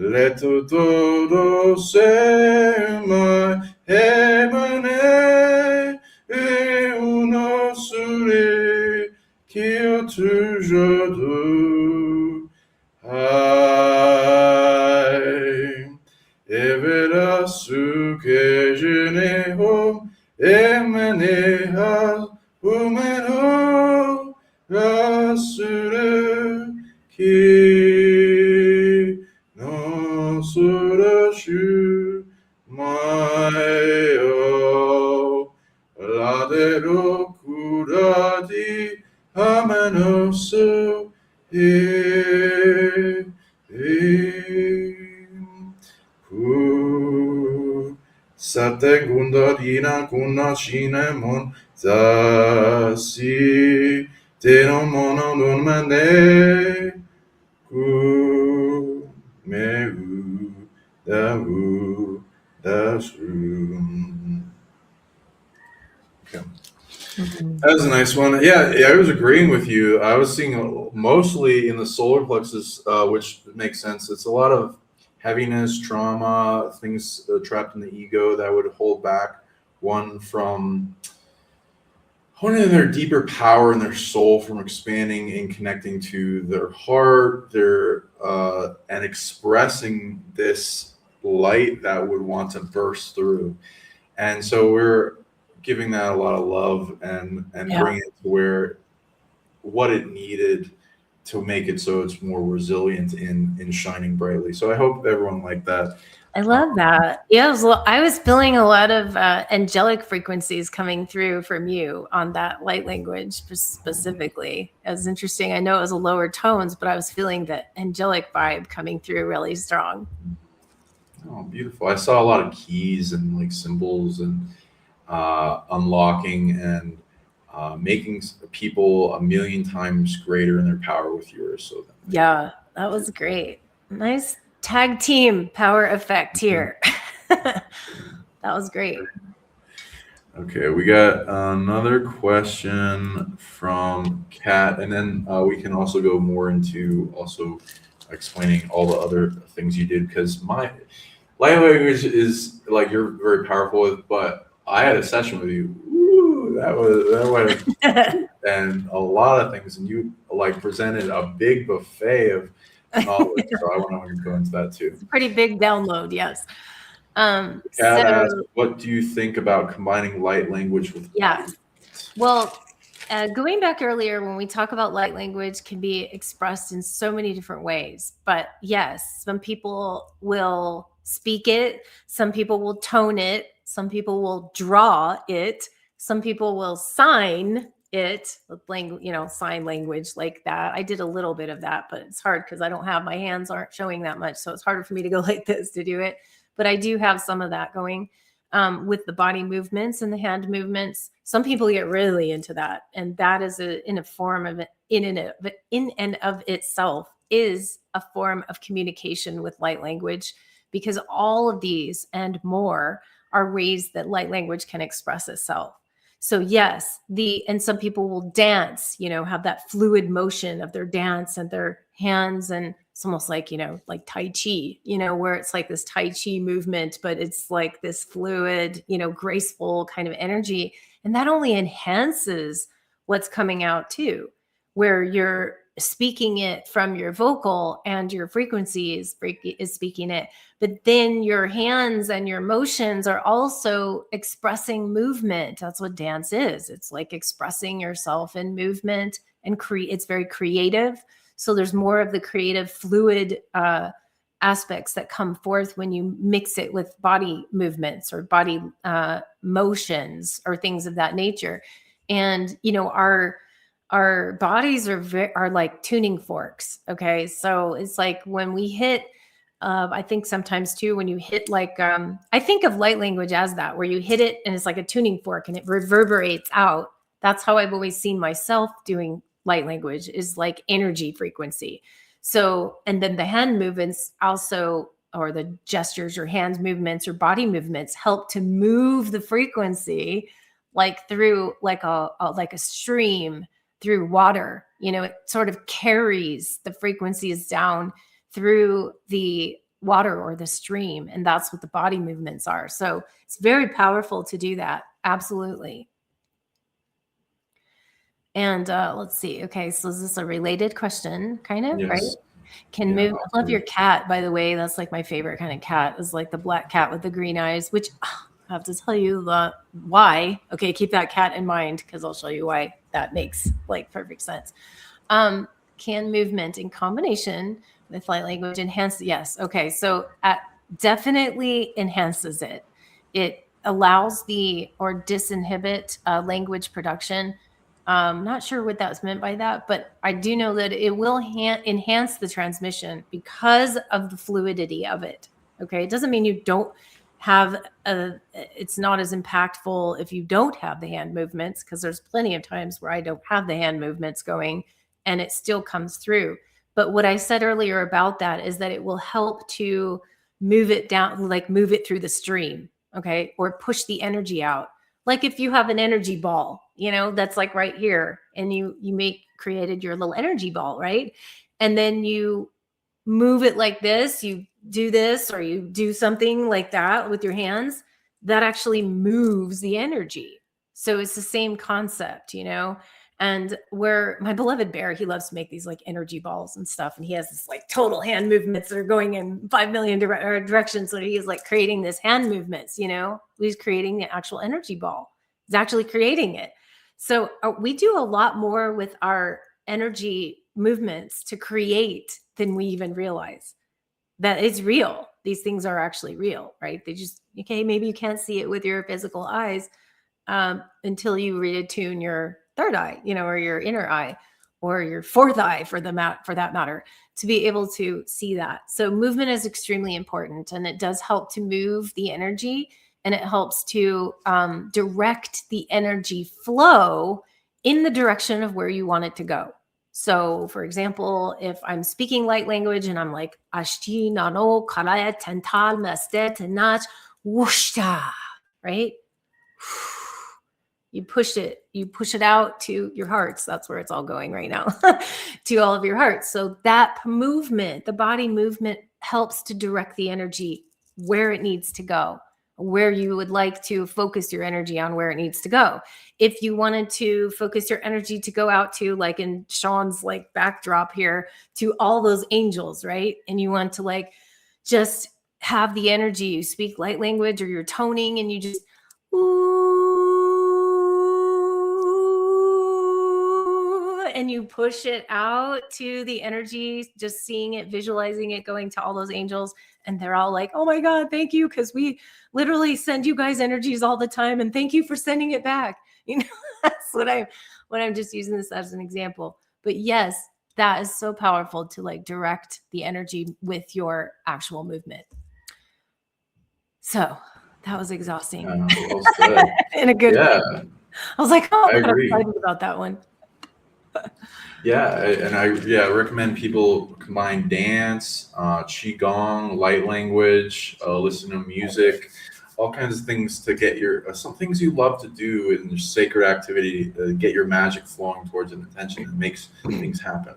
Let todo sema emane et uno suri qui a toujours du hai et verra ce que je n'ai hom emane ha humano rassure qui non sera shu maio la de locura di amenoso e Sategunda dina kuna shinemon zasi tenomona don mane ku meu dahu dasu. Okay. That was a nice one. Yeah, I was agreeing with you. I was seeing mostly in the solar plexus, which makes sense. It's a lot of heaviness, trauma, things trapped in the ego that would hold back one from honing their deeper power in their soul from expanding and connecting to their heart, their and expressing this light that would want to burst through. And so we're giving that a lot of love and Yeah. bringing it to where what it needed to make it so it's more resilient in shining brightly. So I hope everyone liked that. I love that. Yeah, I was feeling a lot of angelic frequencies coming through from you on that light language specifically. It was interesting. I know it was a lower tones, but I was feeling that angelic vibe coming through really strong. Oh, beautiful. I saw a lot of keys and like symbols and unlocking and making people a million times greater in their power with yours. So yeah, that was great. Nice tag team power effect here. That was great. Okay, we got another question from Kat, and then we can also go more into also explaining all the other things you did, because my light language is like you're very powerful with, but I had a session with you. Ooh, that went and a lot of things, and you like presented a big buffet of knowledge. So I want to go into that too. It's a pretty big download, yes. Kat asked, what do you think about combining light language with yeah? Well, going back earlier, when we talk about light language can be expressed in so many different ways. But yes, some people will speak it, some people will tone it, some people will draw it, some people will sign it with sign language like that. I did a little bit of that, but it's hard because my hands aren't showing that much. So it's harder for me to go like this to do it. But I do have some of that going. With the body movements and the hand movements. Some people get really into that, and that is in a form of in and of itself is a form of communication with light language, because all of these and more are ways that light language can express itself. So yes, and some people will dance, have that fluid motion of their dance and their hands, and it's almost like, like Tai Chi, where it's like this Tai Chi movement, but it's like this fluid, graceful kind of energy. And that only enhances what's coming out too, where you're speaking it from your vocal and your frequency is speaking it, but then your hands and your motions are also expressing movement. That's what dance is. It's like expressing yourself in movement, and it's very creative. So there's more of the creative fluid aspects that come forth when you mix it with body movements or body motions or things of that nature. And our bodies are like tuning forks. Okay, so it's like when we hit. I think sometimes too, when you hit I think of light language as that, where you hit it and it's like a tuning fork and it reverberates out. That's how I've always seen myself doing light language, is like energy frequency. So, and then the hand movements also, or the gestures or hand movements or body movements, help to move the frequency like through like a stream through water. It sort of carries the frequencies down through the water or the stream, and that's what the body movements are. So it's very powerful to do that. Absolutely. And let's see. Okay, so is this a related question, kind of? Yes. Right? Can move. I love your cat, by the way. That's like my favorite kind of cat, is like the black cat with the green eyes, which I have to tell you why. Okay, keep that cat in mind, because I'll show you why that makes like perfect sense. Can movement in combination with light language enhance? Yes. Okay, so definitely enhances it. It allows or disinhibit language production. Not sure what that's meant by that, but I do know that it will enhance the transmission because of the fluidity of it. Okay, it doesn't mean you don't have it's not as impactful if you don't have the hand movements, because there's plenty of times where I don't have the hand movements going and it still comes through. But what I said earlier about that is that it will help to move it down, like move it through the stream, okay, or push the energy out. Like if you have an energy ball, that's like right here, and you created your little energy ball, right? And then you move it like this, you do this, or you do something like that with your hands, that actually moves the energy. So it's the same concept, you know? And where my beloved bear, he loves to make these like energy balls and stuff. And he has this like total hand movements that are going in 5 million directions. So he's like creating this hand movements, you know, he's creating the actual energy ball. He's actually creating it. So we do a lot more with our energy movements to create than we even realize. That it's real. These things are actually real, right? They just, okay, maybe you can't see it with your physical eyes, until you reattune your third eye, you know, or your inner eye, or your fourth eye for that matter, to be able to see that. So movement is extremely important, and it does help to move the energy, and it helps to direct the energy flow in the direction of where you want it to go. So, for example, if I'm speaking light language and I'm like, ashti nano karaya tental mestet tenach wushta, right? You push it out to your hearts. That's where it's all going right now, to all of your hearts. So that movement, the body movement, helps to direct the energy where it needs to go, where you would like to focus your energy on, where it needs to go. If you wanted to focus your energy to go out to, like in Sean's like backdrop here, to all those angels, right? And you want to like just have the energy, you speak light language or you're toning and you just, ooh, and you push it out to the energy, just seeing it, visualizing it going to all those angels. And they're all like, oh my God, thank you. Because we literally send you guys energies all the time. And thank you for sending it back. You know, that's what I'm just using this as an example. But yes, that is so powerful to like direct the energy with your actual movement. So that was exhausting. Well said. In a good way. I was like, oh, I agree. I'm excited about that one. I recommend people combine dance, qigong, light language, listen to music, all kinds of things to get your some things you love to do in your sacred activity, get your magic flowing towards an intention that makes things happen.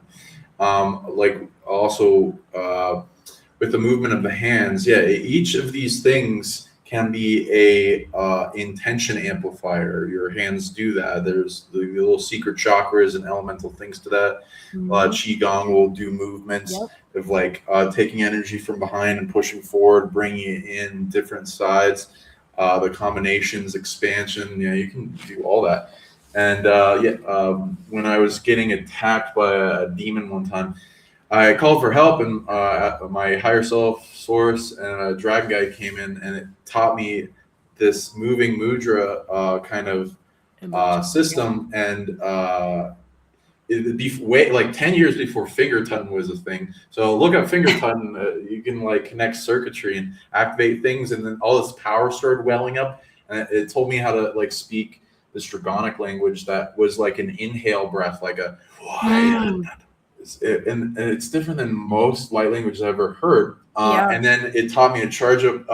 Like also with the movement of the hands, each of these things can be a intention amplifier. Your hands do that. There's the little secret chakras and elemental things to that. Qigong will do movements of like taking energy from behind and pushing forward, bringing it in different sides. The combinations, expansion, you can do all that. And when I was getting attacked by a demon one time, I called for help, and my higher self source and a dragon guide came in, and it taught me this moving mudra kind of system. And it'd be like 10 years before finger tutting was a thing. So look up finger tutting. You can like connect circuitry and activate things, and then all this power started welling up. And it told me how to like speak this dragonic language that was like an inhale breath, like a. And it's different than most light languages I've ever heard. And then it taught me to charge up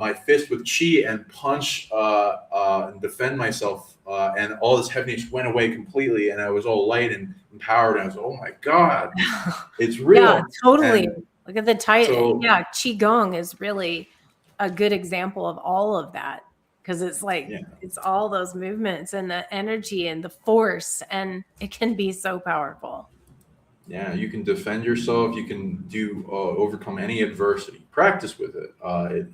my fist with chi and punch and defend myself. And all this heaviness went away completely, and I was all light and empowered. And I was, oh my God, it's real. Yeah, totally. Look at the title. Qigong is really a good example of all of that, because it's like it's all those movements and the energy and the force, and it can be so powerful. Yeah, you can defend yourself. You can overcome any adversity. Practice with it.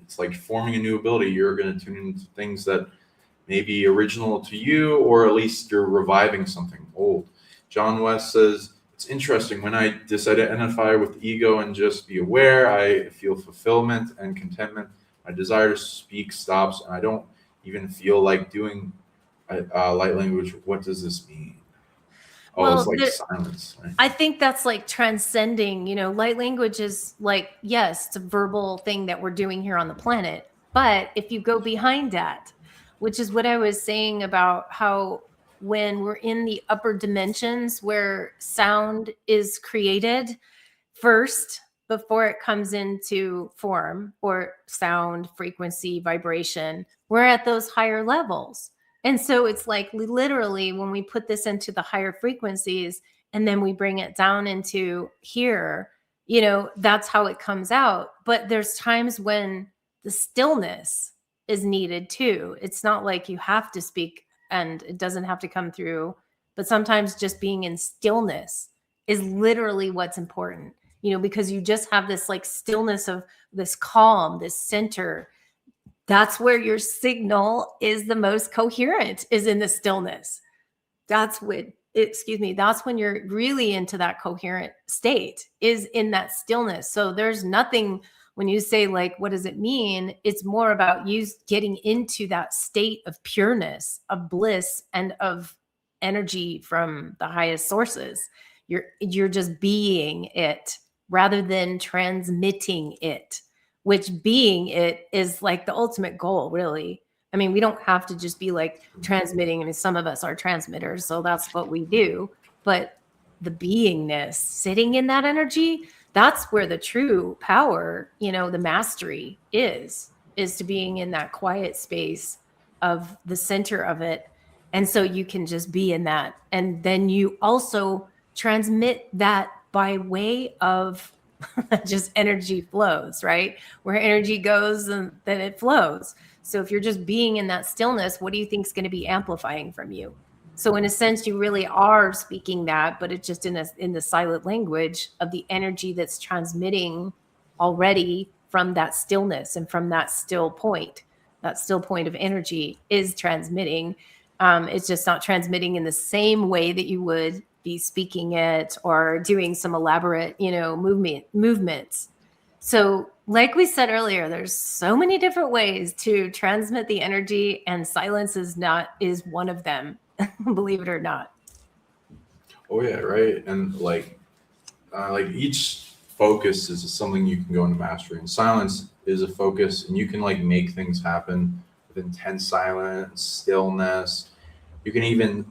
It's like forming a new ability. You're going to tune into things that may be original to you, or at least you're reviving something old. John West says, it's interesting. When I disidentify with ego and just be aware, I feel fulfillment and contentment. My desire to speak stops, and I don't even feel like doing light language. What does this mean? It's like silence. Right? I think that's like transcending, light language is like, yes, it's a verbal thing that we're doing here on the planet. But if you go behind that, which is what I was saying about how when we're in the upper dimensions where sound is created first before it comes into form, or sound, frequency, vibration, we're at those higher levels. And so it's like literally when we put this into the higher frequencies and then we bring it down into here, that's how it comes out. But there's times when the stillness is needed too. It's not like you have to speak and it doesn't have to come through. But sometimes just being in stillness is literally what's important, because you just have this like stillness of this calm, this center. That's where your signal is the most coherent, is in the stillness. That's when you're really into that coherent state, is in that stillness. So there's nothing, when you say like, what does it mean? It's more about you getting into that state of pureness, of bliss, and of energy from the highest sources. You're just being it rather than transmitting it, which being it is like the ultimate goal, really. I mean, we don't have to just be like transmitting. I mean, some of us are transmitters, so that's what we do. But the beingness, sitting in that energy, that's where the true power, the mastery is to being in that quiet space of the center of it. And so you can just be in that. And then you also transmit that by way of just energy flows, right? Where energy goes, and then it flows. So if you're just being in that stillness, what do you think is going to be amplifying from you? So in a sense, you really are speaking that, but it's just in the silent language of the energy that's transmitting already from that stillness and from that still point. That still point of energy is transmitting. It's just not transmitting in the same way that you would be speaking it or doing some elaborate, movements. So like we said earlier, there's so many different ways to transmit the energy, and silence is one of them, believe it or not. Oh yeah, right. And like each focus is something you can go into mastery, and silence is a focus, and you can like make things happen with intense silence, stillness. You can even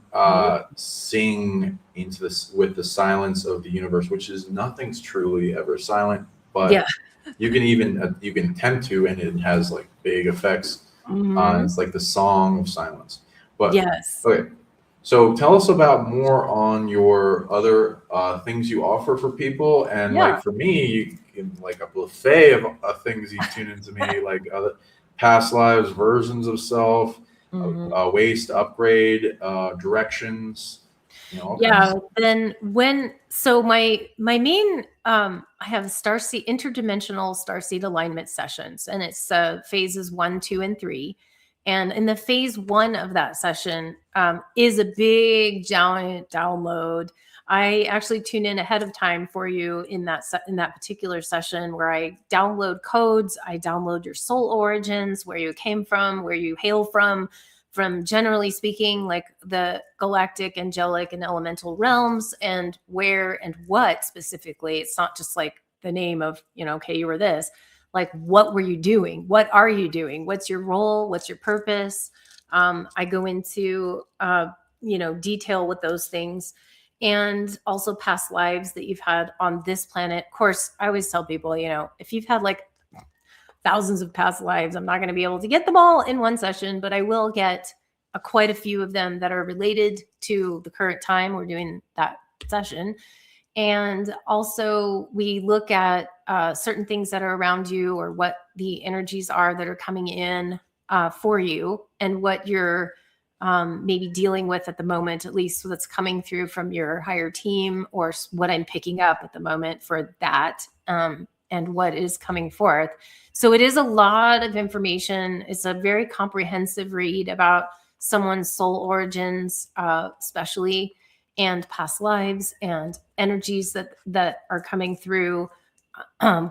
sing into this with the silence of the universe, which is nothing's truly ever silent, but Yeah. you can even you can attempt to, and it has like big effects. Mhm. It's like the song of silence. But Yes. okay, so tell us about more on your other things you offer for people, and Yeah. like for me, you can like a buffet of things you tune into me, like other past lives, versions of self, Mhm. ways to upgrade, directions, all Yeah, kinds. then my main I have Starseed interdimensional Starseed alignment sessions, and it's phases 1, 2, and 3. And in the phase 1 of that session is a big giant download. I actually tune in ahead of time for you in that particular session, where I download codes, I download your soul origins, where you came from, where you hail from generally speaking, like the galactic, angelic, and elemental realms, and where and what specifically. It's not just like the name of, okay, you were this. Like, what were you doing? What are you doing? What's your role? What's your purpose? I go into, detail with those things, and also past lives that you've had on this planet. Of course, I always tell people, if you've had like thousands of past lives, I'm not going to be able to get them all in one session, but I will get quite a few of them that are related to the current time we're doing that session. And also, we look at certain things that are around you, or what the energies are that are coming in for you, and what you're maybe dealing with at the moment, at least what's coming through from your higher team, or what I'm picking up at the moment for that, and what is coming forth. So it is a lot of information. It's a very comprehensive read about someone's soul origins, especially, and past lives, and energies that are coming through,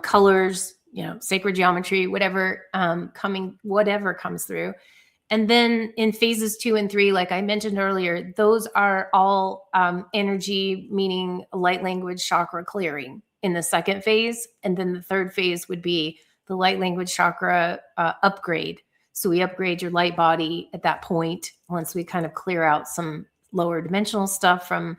colors, sacred geometry, whatever whatever comes through. And then in phases 2 and 3, like I mentioned earlier, those are all energy, meaning light language chakra clearing in the second phase. And then the third phase would be the light language chakra upgrade. So we upgrade your light body at that point, once we kind of clear out some lower dimensional stuff from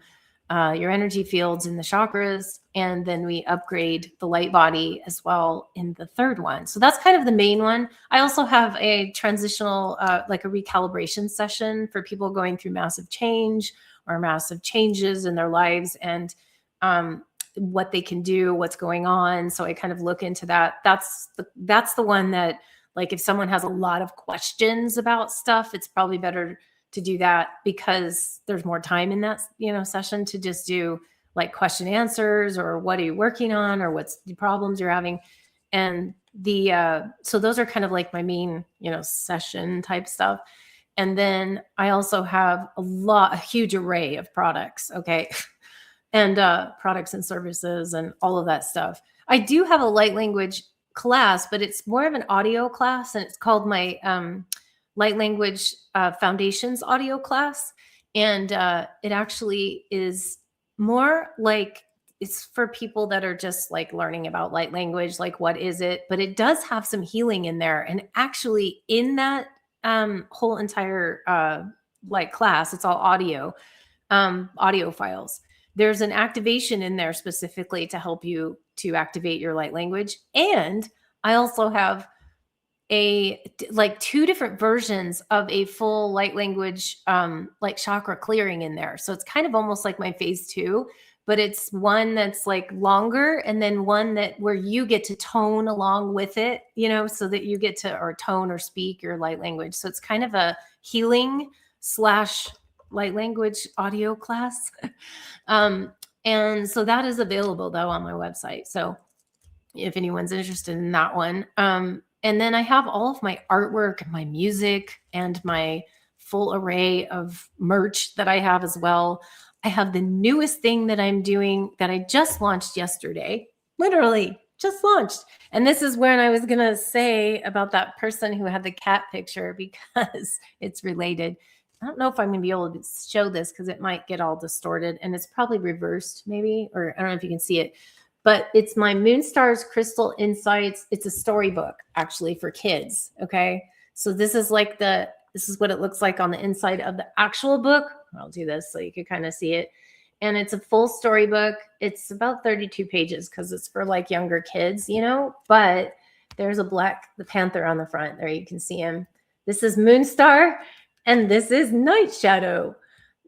your energy fields in the chakras. And then we upgrade the light body as well in the third one. So that's kind of the main one. I also have a transitional, like a recalibration session for people going through massive change or massive changes in their lives, and what they can do, what's going on. So I kind of look into that. That's the one that, like, if someone has a lot of questions about stuff, it's probably better to do that because there's more time in that, session to just do like question answers or what are you working on or what's the problems you're having. And so those are kind of like my main, session type stuff. And then I also have a huge array of products. Okay. And products and services and all of that stuff. I do have a light language class, but it's more of an audio class, and it's called my light language foundations audio class. And it actually is more like it's for people that are just like learning about light language, like what is it? But it does have some healing in there. And actually, in that whole entire like class, it's all audio files. There's an activation in there specifically to help you to activate your light language. And I also have like 2 different versions of a full light language, like chakra clearing in there. So it's kind of almost like my phase 2, but it's one that's like longer and then one that where you get to tone along with it, so that you get to or tone or speak your light language. So it's kind of a healing / light language audio class. And so that is available though on my website. So if anyone's interested in that one. And then I have all of my artwork and my music and my full array of merch that I have as well. I have the newest thing that I'm doing that I just launched yesterday, literally just launched. And this is when I was going to say about that person who had the cat picture because it's related. I don't know if I'm going to be able to show this because it might get all distorted and it's probably reversed maybe, or I don't know if you can see it, but it's my Moonstars Crystal Insights. It's a storybook actually for kids. Okay. So this is like this is what it looks like on the inside of the actual book. I'll do this so you can kind of see it. And it's a full storybook. It's about 32 pages because it's for like younger kids, but there's the panther on the front there. You can see him. This is Moonstar. And this is Night Shadow.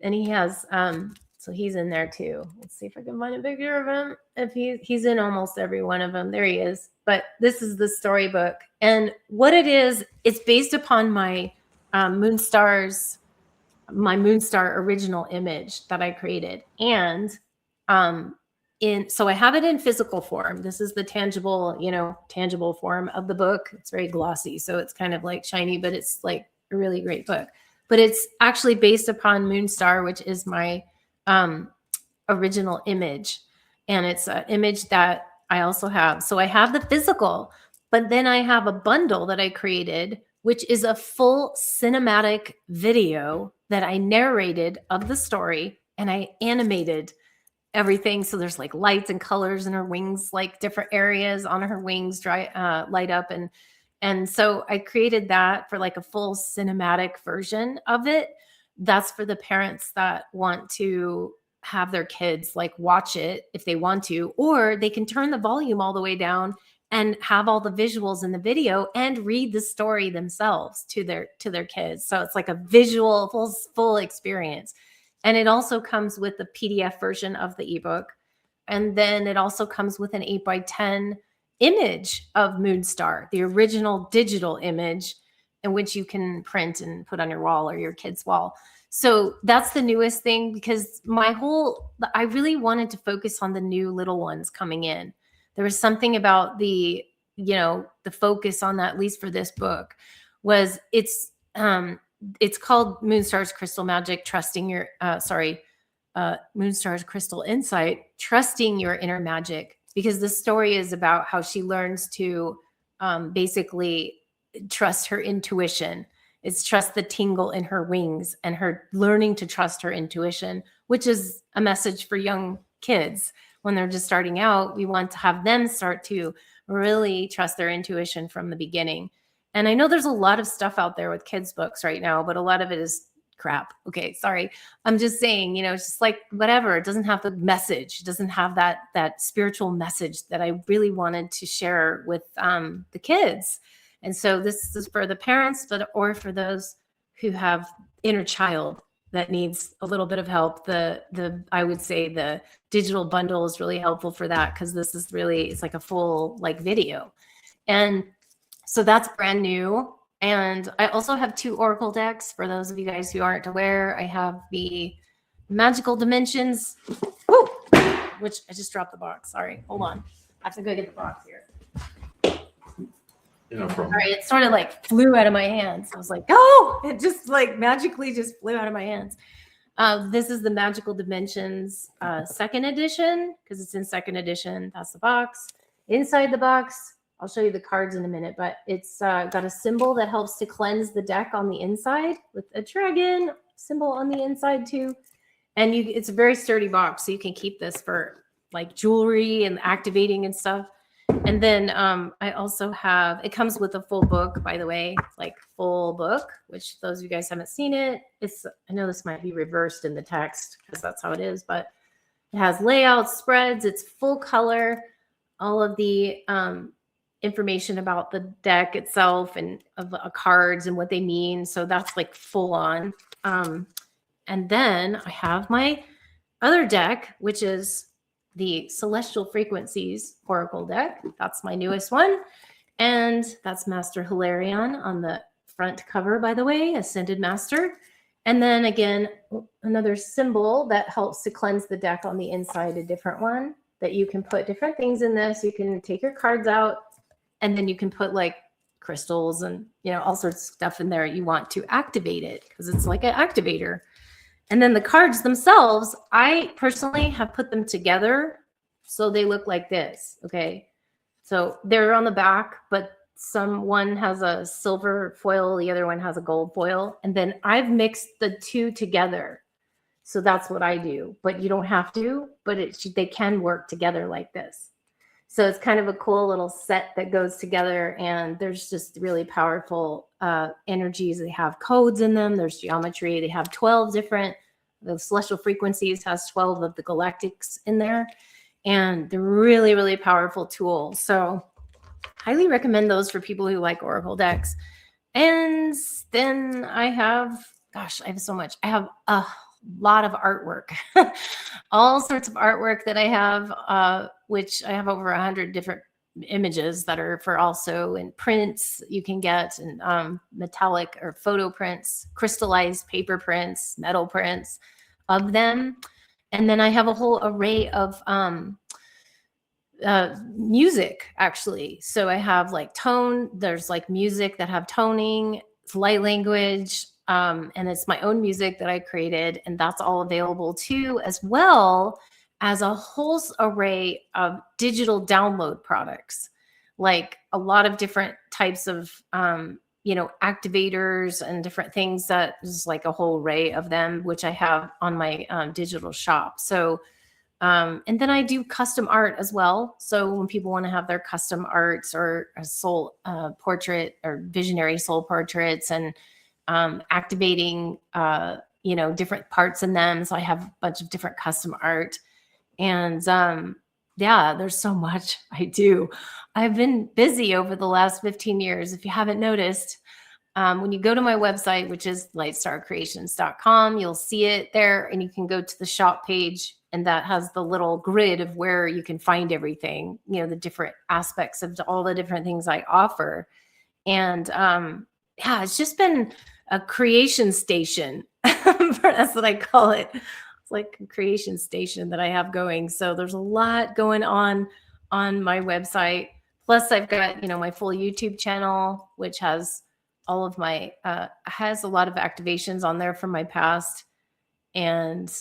And he has, so he's in there too. Let's see if I can find a picture of him. If he's in almost every one of them. There he is. But this is the storybook. And what it is, it's based upon my Moonstar original image that I created. And so I have it in physical form. This is the tangible form of the book. It's very glossy. So it's kind of like shiny, but it's like a really great book. But it's actually based upon Moonstar, which is my original image. And it's an image that I also have. So I have the physical, but then I have a bundle that I created, which is a full cinematic video that I narrated of the story and I animated everything. So there's like lights and colors in her wings, like different areas on her wings light up. And so I created that for like a full cinematic version of it. That's for the parents that want to have their kids like watch it if they want to, or they can turn the volume all the way down and have all the visuals in the video and read the story themselves to their kids. So it's like a visual full experience. And it also comes with the PDF version of the ebook. And then it also comes with an 8x10 image of Moonstar, the original digital image, in which you can print and put on your wall or your kid's wall. So that's the newest thing because I really wanted to focus on the new little ones coming in. There was something about the focus on that, at least for this book, was it's called Moonstar's Crystal Magic, Moonstar's Crystal Insight, trusting your inner magic. Because the story is about how she learns to basically trust her intuition. It's trust the tingle in her wings and her learning to trust her intuition, which is a message for young kids. When they're just starting out, we want to have them start to really trust their intuition from the beginning. And I know there's a lot of stuff out there with kids' books right now, but a lot of it is crap. Okay, sorry. I'm just saying, it's just like whatever. It doesn't have the message. It doesn't have that spiritual message that I really wanted to share with the kids. And so this is for the parents, or for those who have inner child that needs a little bit of help. I would say the digital bundle is really helpful for that because this is really, it's like a full like video. And so that's brand new. And I also have 2 Oracle decks. For those of you guys who aren't aware, I have the Magical Dimensions, woo, which I just dropped the box. Sorry, hold on. I have to go get the box here. No problem. Sorry, it sort of like flew out of my hands. I was like, oh, it just like magically just flew out of my hands. This is the Magical Dimensions 2nd edition, because it's in 2nd edition. That's the box. Inside the box, I'll show you the cards in a minute, but it's got a symbol that helps to cleanse the deck on the inside with a dragon symbol on the inside too. And it's a very sturdy box, so you can keep this for like jewelry and activating and stuff. And then I also have, it comes with a full book, by the way, like full book, which those of you guys haven't seen it. I know this might be reversed in the text because that's how it is, but it has layouts, spreads, it's full color, all of the information about the deck itself and of cards and what they mean. So that's like full on. And then I have my other deck, which is the Celestial Frequencies Oracle deck. That's my newest one. And that's Master Hilarion on the front cover, by the way, Ascended Master. And then again, another symbol that helps to cleanse the deck on the inside, a different one that you can put different things in this. You can take your cards out and then you can put like crystals and, you know, all sorts of stuff in there you want to activate it because it's like an activator. And then the cards themselves, I personally have put them together so they look like this, okay? So they're on the back, but one has a silver foil, the other one has a gold foil, and then I've mixed the 2 together. So that's what I do, but you don't have to, but they can work together like this. So it's kind of a cool little set that goes together, and there's just really powerful energies. They have codes in them. There's geometry. They have 12 different, the Celestial Frequencies has 12 of the galactics in there, and they're really, really powerful tools. So highly recommend those for people who like Oracle decks. And then I have, gosh, I have so much. I have a lot of artwork, all sorts of artwork that I have, which I have over 100 different images that are for also in prints you can get, and metallic or photo prints, crystallized paper prints, metal prints of them. And then I have a whole array of music, actually. So I have like there's like music that have toning, it's light language, and it's my own music that I created, and that's all available too, as well as a whole array of digital download products, like a lot of different types of activators and different things. That is like a whole array of them, which I have on my digital shop. So and then I do custom art as well. So when people want to have their custom arts or a soul portrait or visionary soul portraits, and activating different parts in them. So I have a bunch of different custom art. And yeah, there's so much I do. I've been busy over the last 15 years. If you haven't noticed, when you go to my website, which is lightstarcreations.com, you'll see it there, and you can go to the shop page, and that has the little grid of where you can find everything, the different aspects of all the different things I offer. And yeah, it's just been a creation station. That's what I call it. It's like a creation station that I have going. So there's a lot going on my website. Plus I've got, my full YouTube channel, which has all of my, has a lot of activations on there from my past. And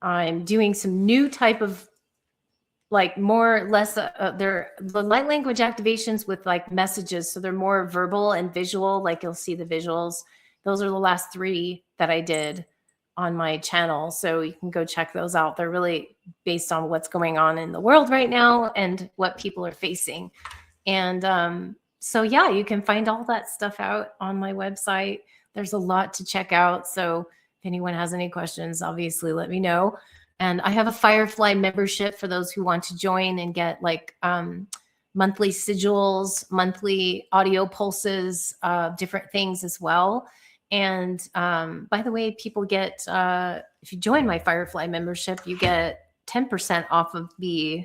I'm doing some new type of like more or less, they're the light language activations with like messages. So they're more verbal and visual, like you'll see the visuals. Those are the last 3 that I did on my channel. So you can go check those out. They're really based on what's going on in the world right now and what people are facing. And so yeah, you can find all that stuff out on my website. There's a lot to check out. So if anyone has any questions, obviously let me know. And I have a Firefly membership for those who want to join and get like monthly sigils, monthly audio pulses, different things as well. And by the way, people get, if you join my Firefly membership, you get 10% off of the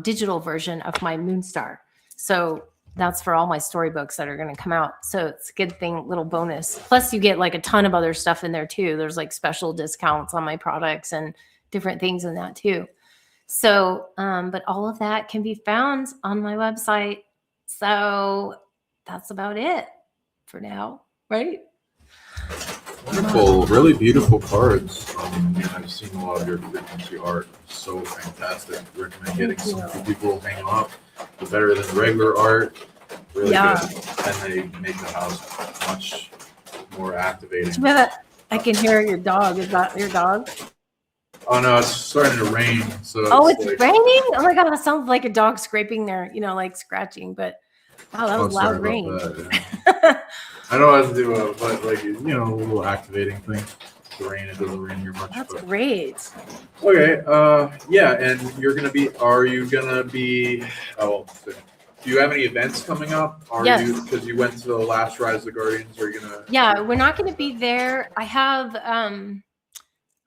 digital version of my Moonstar. So that's for all my storybooks that are going to come out. So it's a good thing, little bonus. Plus, you get like a ton of other stuff in there too. There's like special discounts on my products and different things in that too. So, but all of that can be found on my website. So that's about it for now, right? Wonderful, really beautiful cards. I've seen a lot of your frequency art. So fantastic. Recommend getting some for people to hang up. The better than regular art. Really good. And they make the house much more activating. I can hear your dog. Is that your dog? Oh no, it's starting to rain. So it's like, raining? Oh my god, that sounds like a dog scraping their, like scratching. But wow, that was loud rain. Yeah. I don't know how to do it, but like a little activating thing. The rain, it doesn't rain here much. That's great. Okay, yeah, and are you gonna be? Oh, do you have any events coming up? Yes. Because you went to the last Rise of the Guardians. Are you gonna? Yeah, we're not gonna be there. I have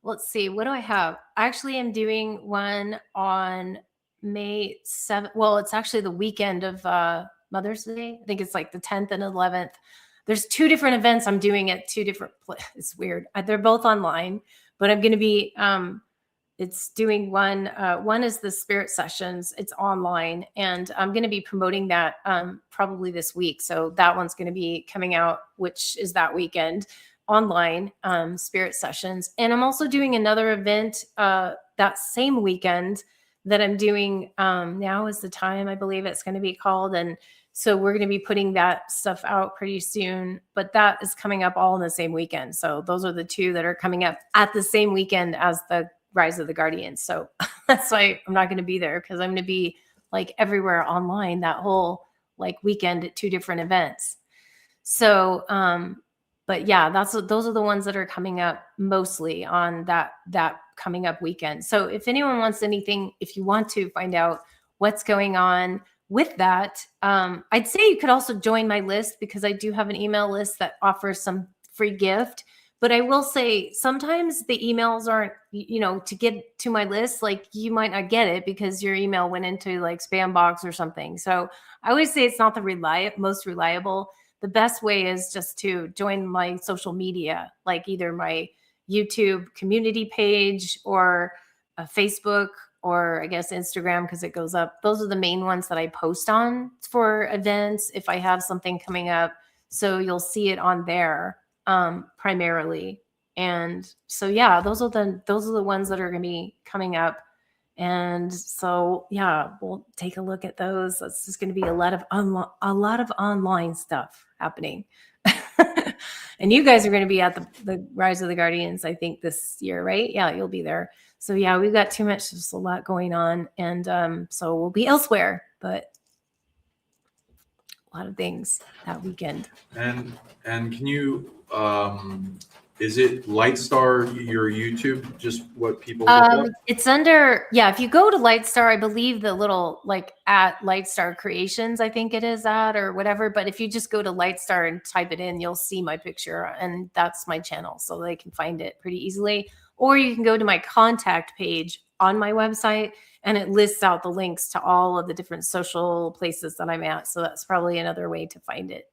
let's see, what do I have? I actually am doing one on May 7th. Well, it's actually the weekend of Mother's Day. I think it's like the 10th and 11th. There's 2 different events I'm doing at 2 different places. It's weird. They're both online, but I'm going to be it's doing one is the Spirit Sessions. It's online, and I'm going to be promoting that probably this week. So that one's going to be coming out, which is that weekend, online, Spirit Sessions. And I'm also doing another event that same weekend that I'm doing. Now is the time, I believe it's going to be called. And so we're going to be putting that stuff out pretty soon, but that is coming up all in the same weekend. So those are the 2 that are coming up at the same weekend as the Rise of the Guardians. So that's why I'm not going to be there, because I'm going to be like everywhere online that whole like weekend at 2 different events. So, but yeah, those are the ones that are coming up mostly on that coming up weekend. So if anyone wants anything, if you want to find out what's going on with that, I'd say you could also join my list, because I do have an email list that offers some free gift. But I will say sometimes the emails aren't, to get to my list, like you might not get it because your email went into like spam box or something. So I always say it's not the most reliable. The best way is just to join my social media, like either my YouTube community page or Facebook, or I guess Instagram, because it goes up. Those are the main ones that I post on for events if I have something coming up. So you'll see it on there primarily. And so yeah, those are the ones that are going to be coming up. And so yeah, we'll take a look at those. It's just going to be a lot of online stuff happening. And you guys are going to be at the Rise of the Guardians, I think, this year, right? Yeah, you'll be there. So yeah, we've got just a lot going on, and so we'll be elsewhere, but a lot of things that weekend. And can you is it LIGHTSTAR, your YouTube, just what people look up? It's under, if you go to LIGHTSTAR, I believe the little like at LIGHTSTAR Creations, I think it is at, or whatever. But if you just go to LIGHTSTAR and type it in, you'll see my picture, and that's my channel, so they can find it pretty easily. Or you can go to my contact page on my website, and it lists out the links to all of the different social places that I'm at. So that's probably another way to find it.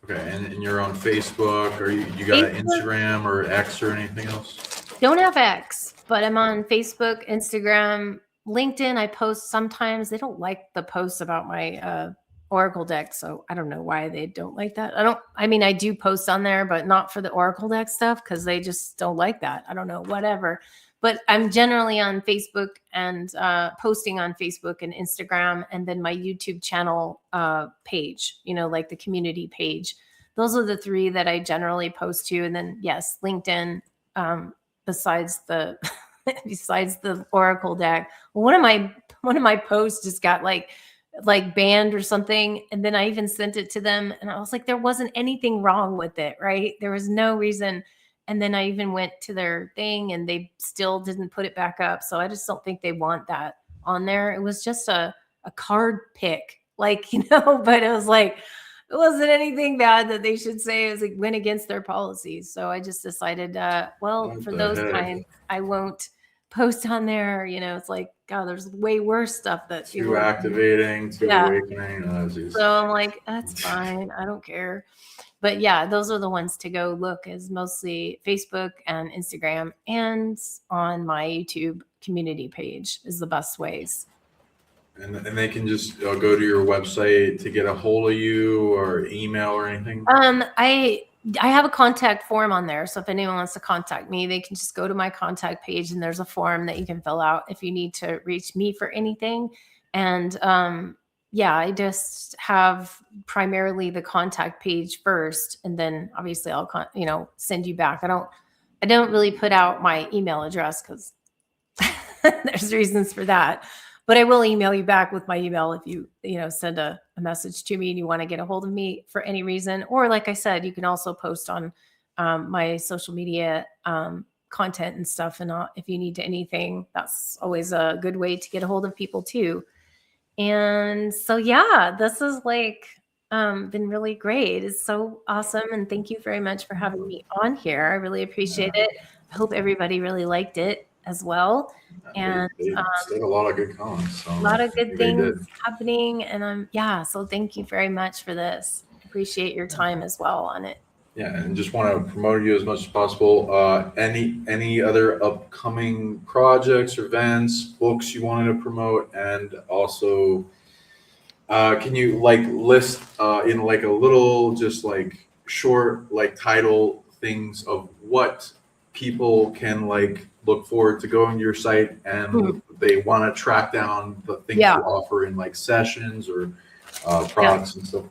Okay, and you're on Facebook, or you got an Instagram or X or anything else? Don't have X, but I'm on Facebook, Instagram, LinkedIn. I post sometimes. They don't like the posts about my Oracle deck, so I don't know why they don't like that. I do post on there, but not for the Oracle deck stuff, because they just don't like that. I don't know, whatever. But I'm generally on Facebook and posting on Facebook and Instagram, and then my YouTube channel page, like the community page. Those are the 3 that I generally post to. And then, yes, LinkedIn, besides the Oracle deck. One of my posts just got like banned or something. And then I even sent it to them, and I was like, there wasn't anything wrong with it, right? There was no reason. And then I even went to their thing, and they still didn't put it back up. So I just don't think they want that on there. It was just a card pick, but it was like, it wasn't anything bad that they should say. It was like went against their policies. So I just decided, for those times, I won't post on there. You know, it's like, God, there's way worse stuff that Too people. activating, too Yeah. awakening. So I'm like, that's fine. I don't care. But yeah, those are the ones to go look, is mostly Facebook and Instagram, and on my YouTube community page is the best ways. And they can just go to your website to get a hold of you, or email or anything. I have a contact form on there, so if anyone wants to contact me, they can just go to my contact page, and there's a form that you can fill out if you need to reach me for anything. And yeah, I just have primarily the contact page first, and then obviously I'll send you back. I don't really put out my email address because there's reasons for that. But I will email you back with my email if you send a message to me and you want to get a hold of me for any reason. Or like I said, you can also post on my social media content and stuff. And if you need anything, that's always a good way to get a hold of people too. And so, yeah, this is been really great. It's so awesome. And thank you very much for having me on here. I really appreciate it. I hope everybody really liked it as well. And they said a lot of good comments. So a lot of good things happening. And so thank you very much for this. I appreciate your time as well on it. Yeah, and just want to promote you as much as possible. Any other upcoming projects or events, books you wanted to promote, and also can you list in a little, just short title things of what people can look forward to going to your site, and they want to track down the things you offer in sessions or products and stuff?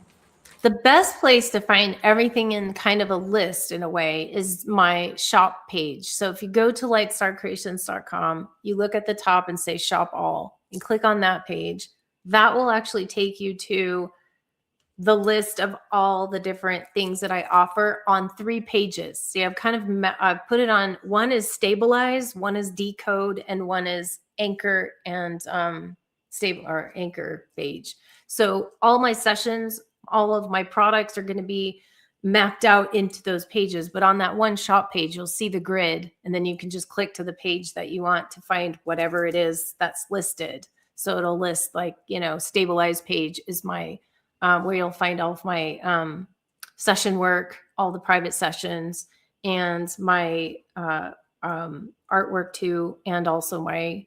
The best place to find everything in kind of a list in a way is my shop page. So if you go to lightstarcreations.com, you look at the top and say shop all, and click on that page. That will actually take you to the list of all the different things that I offer on 3 pages. See, I've put it on, one is stabilize, one is decode, and one is anchor and stable or anchor page. So all my sessions, all of my products are going to be mapped out into those pages. But on that one shop page, you'll see the grid, and then you can just click to the page that you want to find whatever it is that's listed. So it'll list stabilize page is my where you'll find all of my session work, all the private sessions, and my artwork too, and also my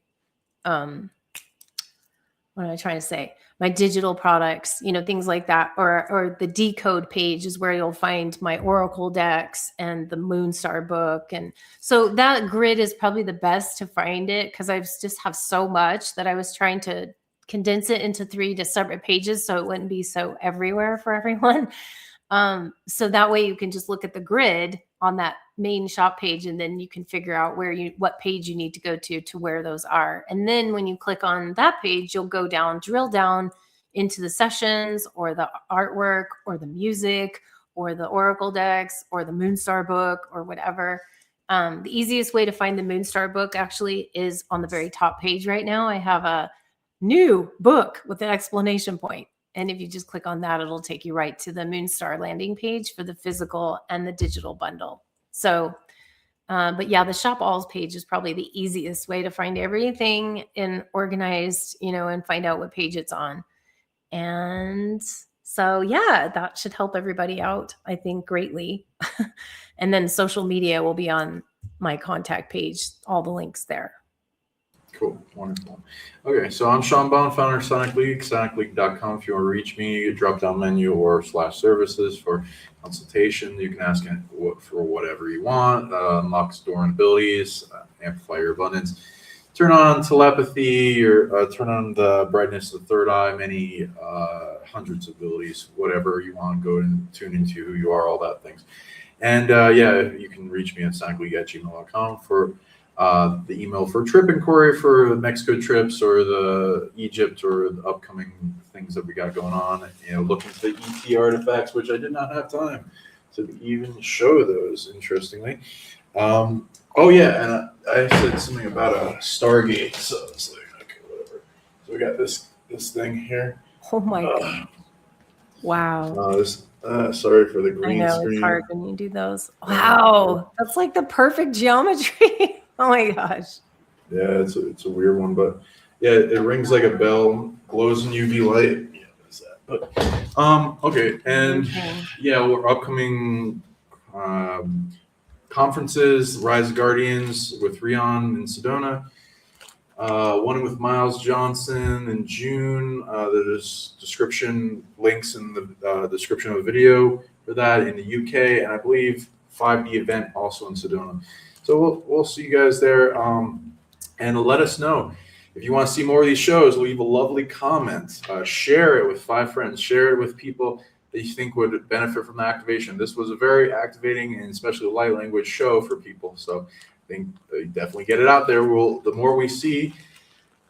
what am I trying to say? My digital products, things like that. Or the decode page is where you'll find my Oracle decks and the Moonstar book. And so that grid is probably the best to find it, because I just have so much that I was trying to condense it into 3 separate pages so it wouldn't be so everywhere for everyone. So that way you can just look at the grid on that main shop page, and then you can figure out what page you need to go to where those are. And then when you click on that page, you'll go down, drill down into the sessions or the artwork or the music or the Oracle decks or the Moonstar book or whatever. The easiest way to find the Moonstar book actually is on the very top page right now. I have a new book with an explanation point. And if you just click on that, it'll take you right to the Moonstar landing page for the physical and the digital bundle. So, but yeah, the shop alls page is probably the easiest way to find everything in organized, and find out what page it's on. And so, yeah, that should help everybody out, I think, greatly. And then social media will be on my contact page, all the links there. Cool. Wonderful. Okay, so I'm Sean Bond, founder of Sonic League, sonicleague.com. If you want to reach me, drop down menu or /services for consultation. You can ask for whatever you want. Unlock storing abilities, amplify your abundance, turn on telepathy, or turn on the brightness of the third eye, many hundreds of abilities, whatever you want. Go and tune into who you are, all that things. And you can reach me at sonicleague@gmail.com for the email for trip inquiry for the Mexico trips or the Egypt or the upcoming things that we got going on. Looking to the ET artifacts, which I did not have time to even show those, interestingly. And I said something about a Stargate, so it's okay, whatever. So we got this thing here. Oh my God. Wow. Sorry for the green screen. I know, it's hard when you do those. Wow. That's like the perfect geometry. Oh my gosh. Yeah, it's a weird one, but yeah, it rings like a bell, glows in UV light. Yeah, that's that. But okay, and Amazing. yeah, we're upcoming conferences: Rise of Guardians with Rion in Sedona, one with Miles Johnson in June. There's description links in the description of the video for that in the UK, and I believe 5D event also in Sedona. So we'll see you guys there. And let us know if you want to see more of these shows. Leave a lovely comment, share it with 5 friends, share it with people that you think would benefit from the activation. This was a very activating and especially light language show for people. So I think definitely get it out there. The more we see,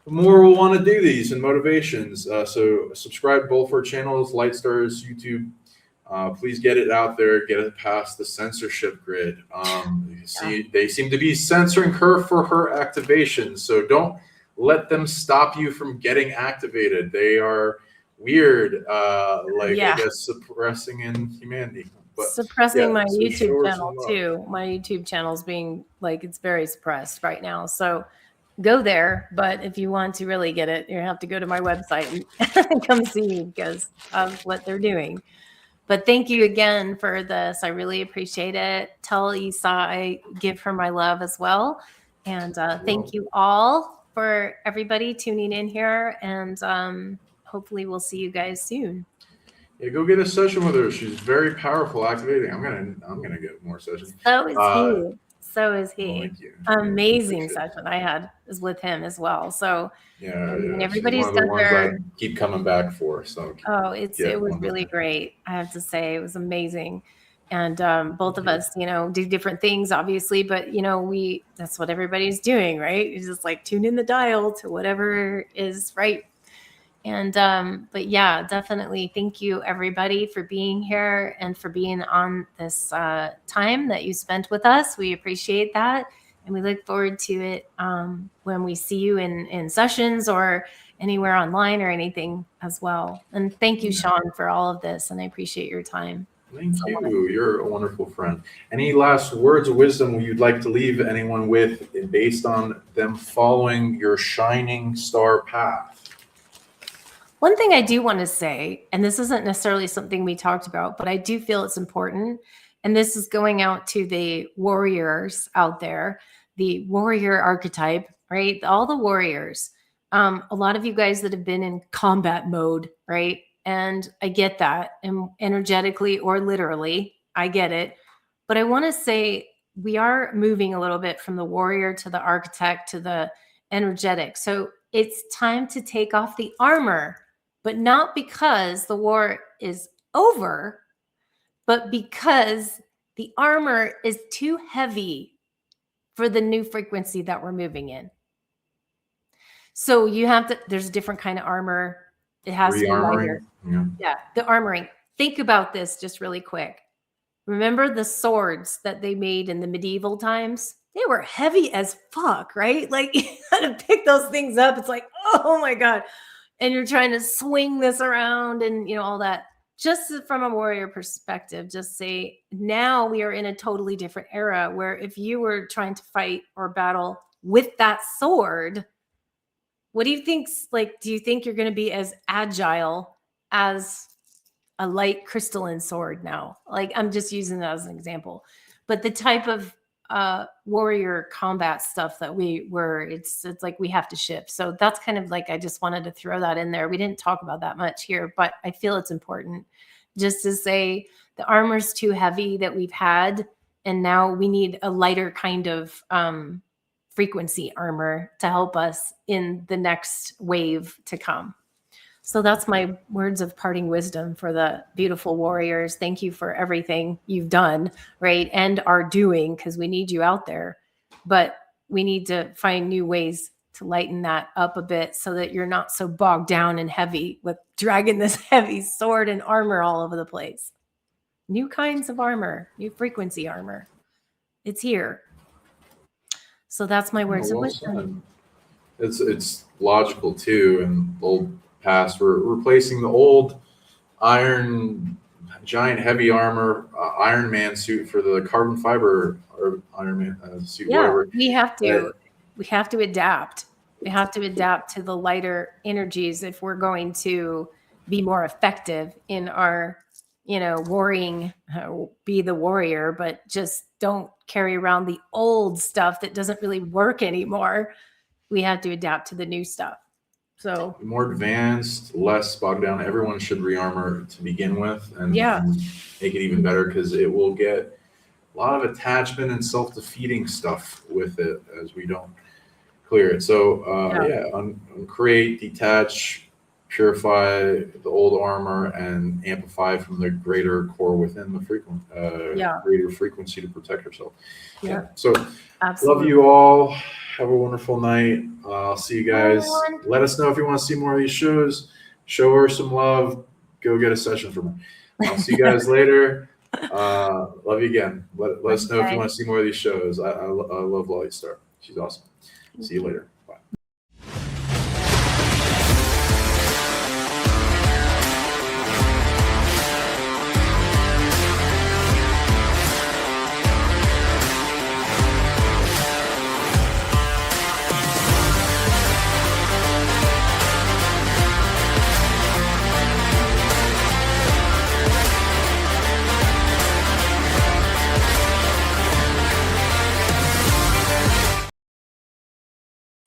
the more we'll want to do these and motivations. So subscribe both for channels, LIGHTSTAR'S YouTube. Please get it out there, get it past the censorship grid. They seem to be censoring her for her activation. So don't let them stop you from getting activated. They are weird, I guess suppressing in humanity. But suppressing my so YouTube channel too. My YouTube channel's being it's very suppressed right now. So go there, but if you want to really get it, you have to go to my website and come see me because of what they're doing. But thank you again for this. I really appreciate it. Tell Isa I give her my love as well. And thank you all for everybody tuning in here. And hopefully we'll see you guys soon. Yeah, go get a session with her. She's very powerful, activating. I'm gonna get more sessions. So is he. So is he. Well, thank you. Amazing session I had is with him as well. So everybody's one of the done their. I keep coming back for. So it was really great. I have to say it was amazing. And both of us, do different things, obviously, but that's what everybody's doing, right? It's just like tune in the dial to whatever is right. And but yeah, definitely thank you everybody for being here and for being on this time that you spent with us. We appreciate that. And we look forward to it when we see you in sessions or anywhere online or anything as well. And thank you, Sean, for all of this. And I appreciate your time. Thank you. You're a wonderful friend. Any last words of wisdom you'd like to leave anyone with based on them following your shining star path? One thing I do want to say, and this isn't necessarily something we talked about, but I do feel it's important. And this is going out to the warriors out there, the warrior archetype, right? All the warriors. A lot of you guys that have been in combat mode, right? And I get that, and energetically or literally, I get it. But I want to say we are moving a little bit from the warrior to the architect to the energetic. So it's time to take off the armor, but not because the war is over, but because the armor is too heavy for the new frequency that we're moving in. So you have to, there's a different kind of armor. It has to be lighter. Yeah, the armoring. Think about this just really quick. Remember the swords that they made in the medieval times? They were heavy as fuck, right? Like you had to pick those things up. It's like, oh my God. And you're trying to swing this around and all that. Just from a warrior perspective, just say now we are in a totally different era where if you were trying to fight or battle with that sword, what do you think? Do you think you're going to be as agile as a light crystalline sword now? I'm just using that as an example, but the type of warrior combat stuff that it's like we have to shift. So that's kind of I just wanted to throw that in there. We didn't talk about that much here, but I feel it's important just to say the armor's too heavy that we've had, and now we need a lighter kind of frequency armor to help us in the next wave to come. So that's my words of parting wisdom for the beautiful warriors. Thank you for everything you've done, right? And are doing, because we need you out there. But we need to find new ways to lighten that up a bit so that you're not so bogged down and heavy with dragging this heavy sword and armor all over the place. New kinds of armor, new frequency armor. It's here. So that's my words of wisdom. It's logical too, and old past. We're replacing the old iron, giant, heavy armor Iron Man suit for the carbon fiber or Iron Man suit. Yeah, whatever. we have to. we have to adapt. We have to adapt to the lighter energies if we're going to be more effective in our, warring, be the warrior, but just don't carry around the old stuff that doesn't really work anymore. We have to adapt to the new stuff. So more advanced, less bogged down. Everyone should rearmor to begin with, and make it even better, because it will get a lot of attachment and self-defeating stuff with it as we don't clear it. So uncreate, detach, purify the old armor, and amplify from the greater core within the greater frequency to protect yourself. So absolutely. love you all. Have a wonderful night. I'll see you guys. Let us know if you want to see more of these shows. Show her some love. Go get a session from her. I'll see you guys later. Love you again. Let us know if you want to see more of these shows. I love Lightstar. She's awesome. See you later.